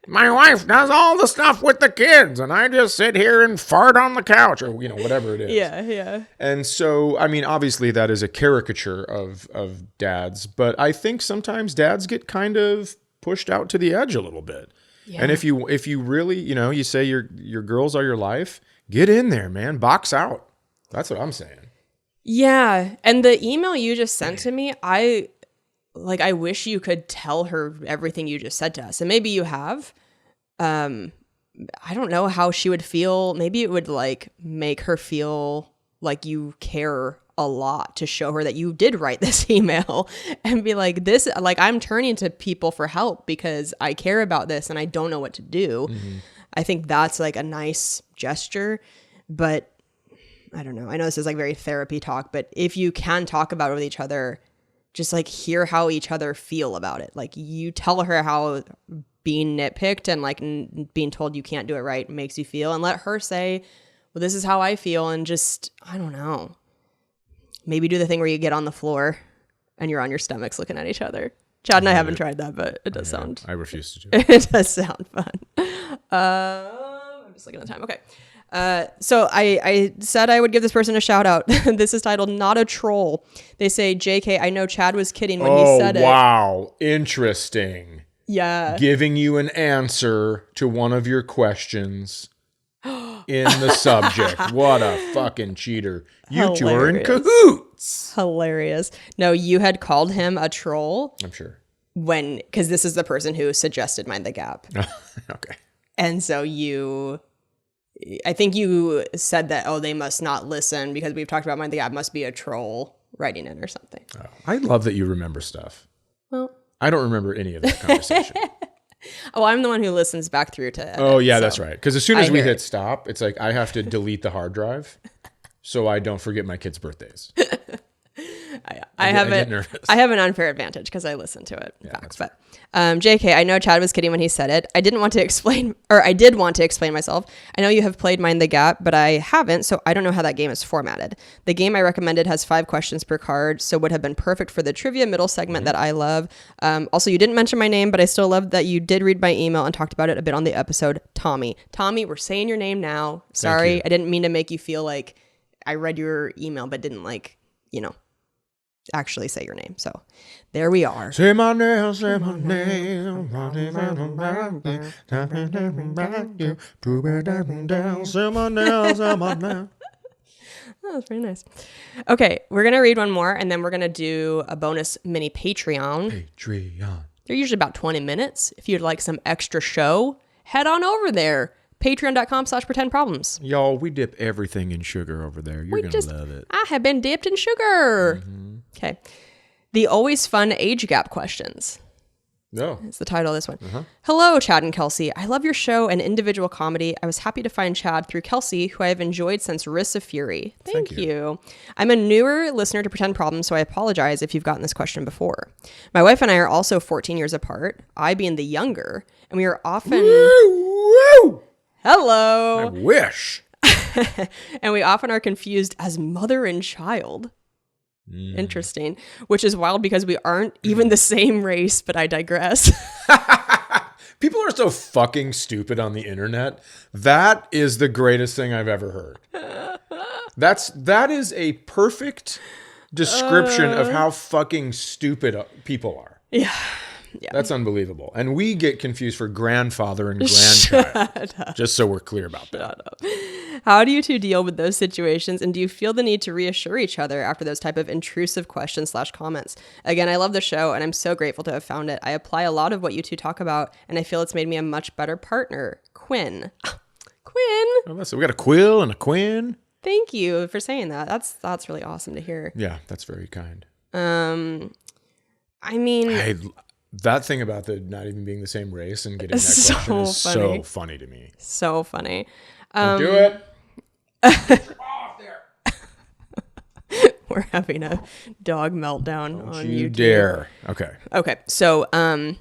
S2: My wife does all the stuff with the kids and I just sit here and fart on the couch or, whatever it is.
S1: Yeah, yeah. And
S2: so, I mean, obviously that is a caricature of dads, but I think sometimes dads get kind of pushed out to the edge a little bit. Yeah. And if you really, you say your girls are your life, get in there, man. Box out. That's what I'm saying.
S1: Yeah. And the email you just sent to me, I wish you could tell her everything you just said to us. And maybe you have. I don't know how she would feel. Maybe it would like make her feel like you care a lot to show her that you did write this email and be like, this, like, I'm turning to people for help because I care about this and I don't know what to do. Mm-hmm. I think that's like a nice gesture, but I don't know. I know this is like very therapy talk, but if you can talk about it with each other, just like hear how each other feel about it. Like you tell her how being nitpicked and like being told you can't do it right makes you feel, and let her say, well, this is how I feel. And just, I don't know, maybe do the thing where you get on the floor and you're on your stomachs looking at each other. Chad and I haven't tried that, but it does sound.
S2: I refuse to do it.
S1: It does sound fun. I'm just looking at the time. Okay. So I said I would give this person a shout out. This is titled Not a Troll. They say, JK, I know Chad was kidding when he said it.
S2: Wow. Interesting.
S1: Yeah.
S2: Giving you an answer to one of your questions in the subject. What a fucking cheater. You two are in cahoots.
S1: Hilarious. No, you had called him a troll.
S2: I'm sure.
S1: Because this is the person who suggested Mind the Gap.
S2: Okay.
S1: And so I think you said that, they must not listen because we've talked about Mind the Gap, must be a troll writing in or something.
S2: Oh, I love that you remember stuff.
S1: Well,
S2: I don't remember any of that conversation.
S1: I'm the one who listens back through to edit,
S2: Oh, yeah, that's right. Because as soon as we hit stop, it's like I have to delete the hard drive so I don't forget my kids' birthdays. I
S1: have an unfair advantage because I listen to it back. But JK, I know Chad was kidding when he said it. I did want to explain myself. I know you have played Mind the Gap, but I haven't, so I don't know how that game is formatted. The game I recommended has 5 questions per card, so would have been perfect for the trivia middle segment that I love. Also, you didn't mention my name, but I still love that you did read my email and talked about it a bit on the episode. Tommy, we're saying your name now. Sorry, I didn't mean to make you feel like I read your email, but didn't actually say your name. So there we are.
S2: Say my name, say my name. Say my name, say my name.
S1: Oh, that's very nice. Okay, we're going to read one more, and then we're going to do a bonus mini Patreon. They're usually about 20 minutes. If you'd like some extra show, head on over there. patreon.com/pretendproblems.
S2: Y'all, we dip everything in sugar over there. You're going to love it.
S1: I have been dipped in sugar. Okay. The always fun age gap questions.
S2: No.
S1: It's the title of this one. Hello, Chad and Kelsey. I love your show and individual comedy. I was happy to find Chad through Kelsey, who I have enjoyed since Wrists of Fury. Thank you. I'm a newer listener to Pretend Problems, so I apologize if you've gotten this question before. My wife and I are also 14 years apart, I being the younger, and we are often...
S2: Woo!
S1: Hello!
S2: I wish.
S1: And we often are confused as mother and child. Interesting. Which is wild because we aren't even the same race, but I digress.
S2: People are so fucking stupid on the internet. That is the greatest thing I've ever heard. That is a perfect description of how fucking stupid people are.
S1: Yeah.
S2: That's unbelievable. And we get confused for grandfather and grandchild. Just so we're clear about that.
S1: How do you two deal with those situations? And do you feel the need to reassure each other after those type of intrusive questions/comments? Again, I love the show and I'm so grateful to have found it. I apply a lot of what you two talk about and I feel it's made me a much better partner. Quinn. Quinn.
S2: Oh, so we got a Quill and a Quinn.
S1: Thank you for saying that. That's really awesome to hear.
S2: Yeah, that's very kind.
S1: I mean...
S2: That thing about the not even being the same race and getting that question is so funny to me.
S1: So funny.
S2: Don't do it. Get off there.
S1: We're having a dog meltdown on
S2: you
S1: YouTube.
S2: Dare. Okay.
S1: So, I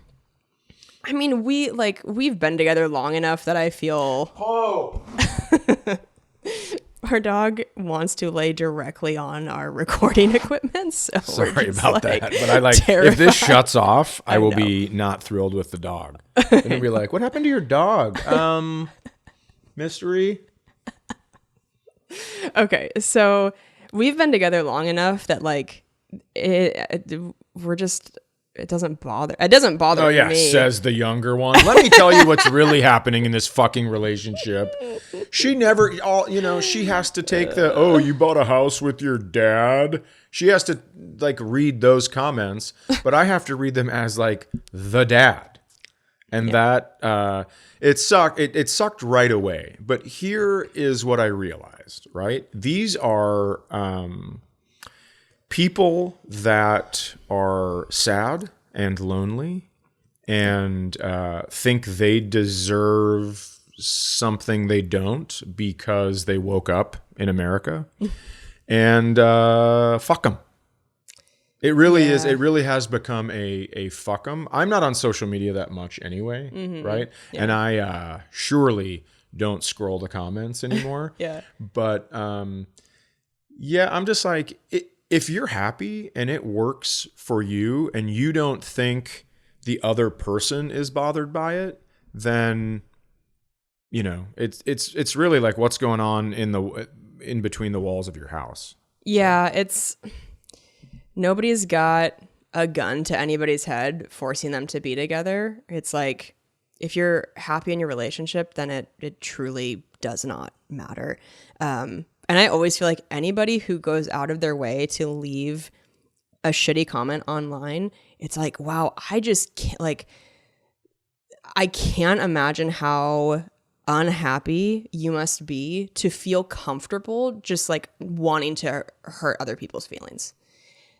S1: mean, we've been together long enough that I feel...
S2: Oh.
S1: Our dog wants to lay directly on our recording equipment. So
S2: sorry about that. But if this shuts off, I will be not thrilled with the dog. And it'll be like, what happened to your dog? Mystery.
S1: Okay. So we've been together long enough that it doesn't bother me.
S2: Oh yeah, says the younger one. Let me tell you what's really happening in this fucking relationship. She has to take you bought a house with your dad. She has to read those comments, but I have to read them as the dad. And that it sucked. It sucked right away. But here is what I realized, right? These are people that are sad and lonely and think they deserve something they don't because they woke up in America. And fuck them. It really is. It really has become a fuck them. I'm not on social media that much anyway, right? Yeah. And I surely don't scroll the comments anymore.
S1: Yeah.
S2: But I'm just if you're happy and it works for you and you don't think the other person is bothered by it, then it's really what's going on in between the walls of your house.
S1: Yeah, nobody's got a gun to anybody's head forcing them to be together. It's if you're happy in your relationship, then it truly does not matter. And I always feel like anybody who goes out of their way to leave a shitty comment online, it's wow, I just can't, I can't imagine how unhappy you must be to feel comfortable just wanting to hurt other people's feelings.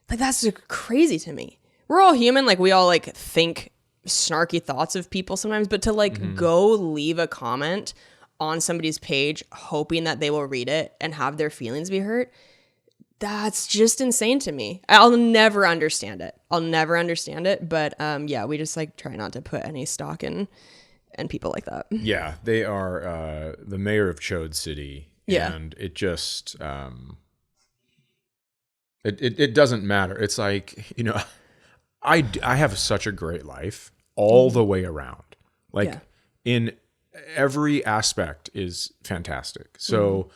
S1: That's just crazy to me. We're all human. We all think snarky thoughts of people sometimes, but to go leave a comment on somebody's page hoping that they will read it and have their feelings be hurt, that's just insane to me. I'll never understand it. But we just try not to put any stock in people like that.
S2: Yeah, they are the mayor of Chode City.
S1: Yeah.
S2: And it just it doesn't matter. It's I have such a great life all the way around. In every aspect is fantastic. So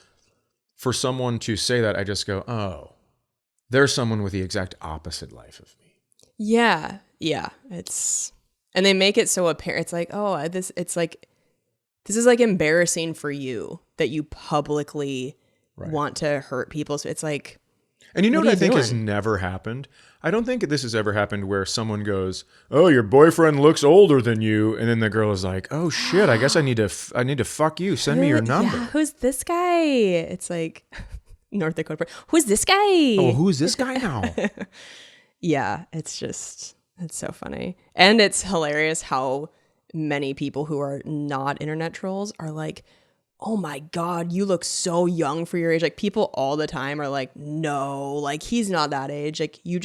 S2: for someone to say that, I just go, oh, there's someone with the exact opposite life of me.
S1: Yeah. Yeah. And they make it so apparent. It's this is embarrassing for you that you publicly want to hurt people. So it's
S2: And you know what I think has never happened? I don't think this has ever happened where someone goes, "Oh, your boyfriend looks older than you," and then the girl is like, "Oh shit, I guess I need to fuck you. Send me your number."
S1: Yeah, who's this guy? It's like North Dakota. Who's this guy?
S2: Oh, who's this guy now?
S1: Yeah, it's so funny. And it's hilarious how many people who are not internet trolls are like, "Oh my God, you look so young for your age." Like people all the time are like, "No, like he's not that age. Like you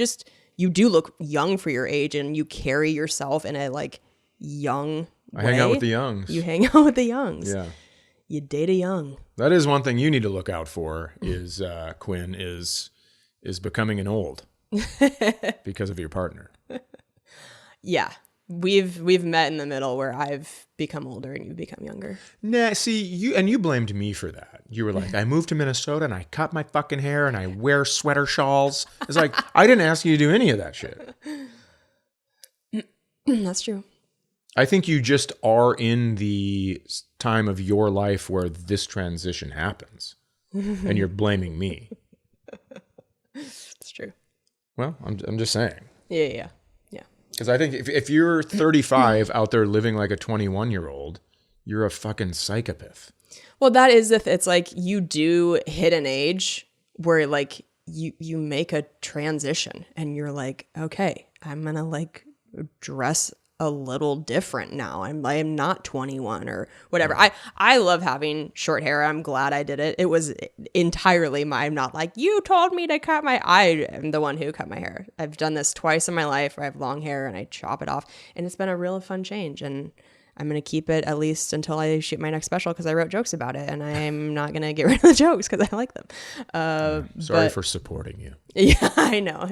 S1: do look young for your age and you carry yourself in a like young way."
S2: I hang out with the youngs.
S1: You hang out with the youngs.
S2: Yeah.
S1: You date a young.
S2: That is one thing you need to look out for is Quinn is becoming an old because of your partner.
S1: Yeah. We've met in the middle where I've become older and you've become younger.
S2: Nah, see, you blamed me for that. You were like, I moved to Minnesota and I cut my fucking hair and I wear sweater shawls. It's like, I didn't ask you to do any of that shit.
S1: That's true.
S2: I think you just are in the time of your life where this transition happens and you're blaming me.
S1: It's true.
S2: Well, I'm just saying.
S1: Yeah.
S2: Because I think if you're 35 out there living like a 21-year-old, you're a fucking psychopath.
S1: Well, that is it's like you do hit an age where like you make a transition and you're like, okay, I'm gonna like dress a little different now. I'm not 21 or whatever. I love having short hair. I'm glad I did it. It was entirely I'm not like, you told me to cut I am the one who cut my hair. I've done this twice in my life where I have long hair and I chop it off, and it's been a real fun change, and I'm going to keep it at least until I shoot my next special because I wrote jokes about it, and I'm not going to get rid of the jokes because I like them.
S2: Sorry for supporting you.
S1: Yeah, I know.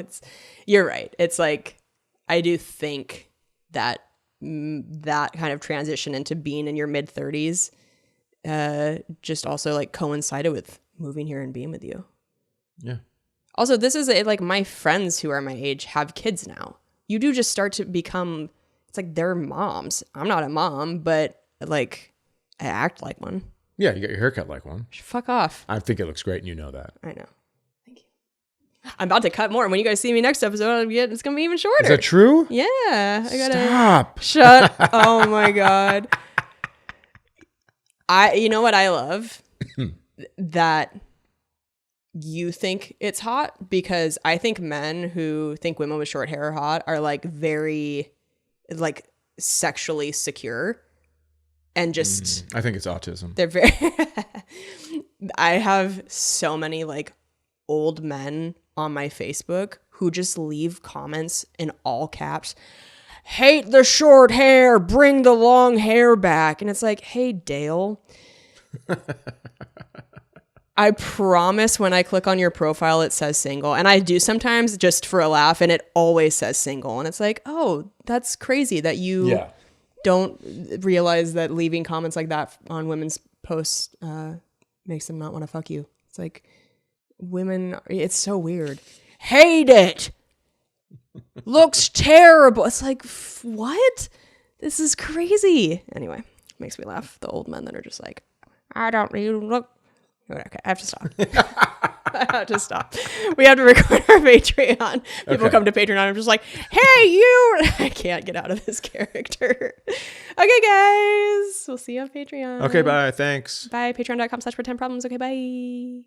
S1: You're right. It's like, I do think that kind of transition into being in your mid 30s just also like coincided with moving here and being with you.
S2: Yeah.
S1: Also, this is like my friends who are my age have kids now. You do just start to become, it's like they're moms. I'm not a mom, but like I act like one.
S2: Yeah, you got your haircut like one.
S1: Fuck off.
S2: I think it looks great and you know that.
S1: I know. I'm about to cut more. When you guys see me next episode, it's going to be even shorter.
S2: Is that true?
S1: Yeah. I gotta
S2: Stop.
S1: Shut. Oh my God. You know what I love? That you think it's hot, because I think men who think women with short hair are hot are like very like sexually secure and just.
S2: I think it's autism.
S1: They're very. I have so many like old men on my Facebook who just leave comments in all caps. Hate the short hair, bring the long hair back. And it's like, hey, Dale, I promise when I click on your profile, it says single. And I do sometimes just for a laugh, and it always says single. And it's like, oh, that's crazy that you don't realize that leaving comments like that on women's posts makes them not want to fuck you. It's like, women, it's so weird. Hate it. Looks terrible. It's like, what? This is crazy. Anyway, makes me laugh. The old men that are just like, I don't even look. Okay, I have to stop. I have to stop. We have to record our Patreon. People come to Patreon and I'm just like, hey, you. I can't get out of this character. Okay, guys. We'll see you on Patreon.
S2: Okay, bye. Thanks.
S1: Bye. Patreon.com/pretendproblems. Okay, bye.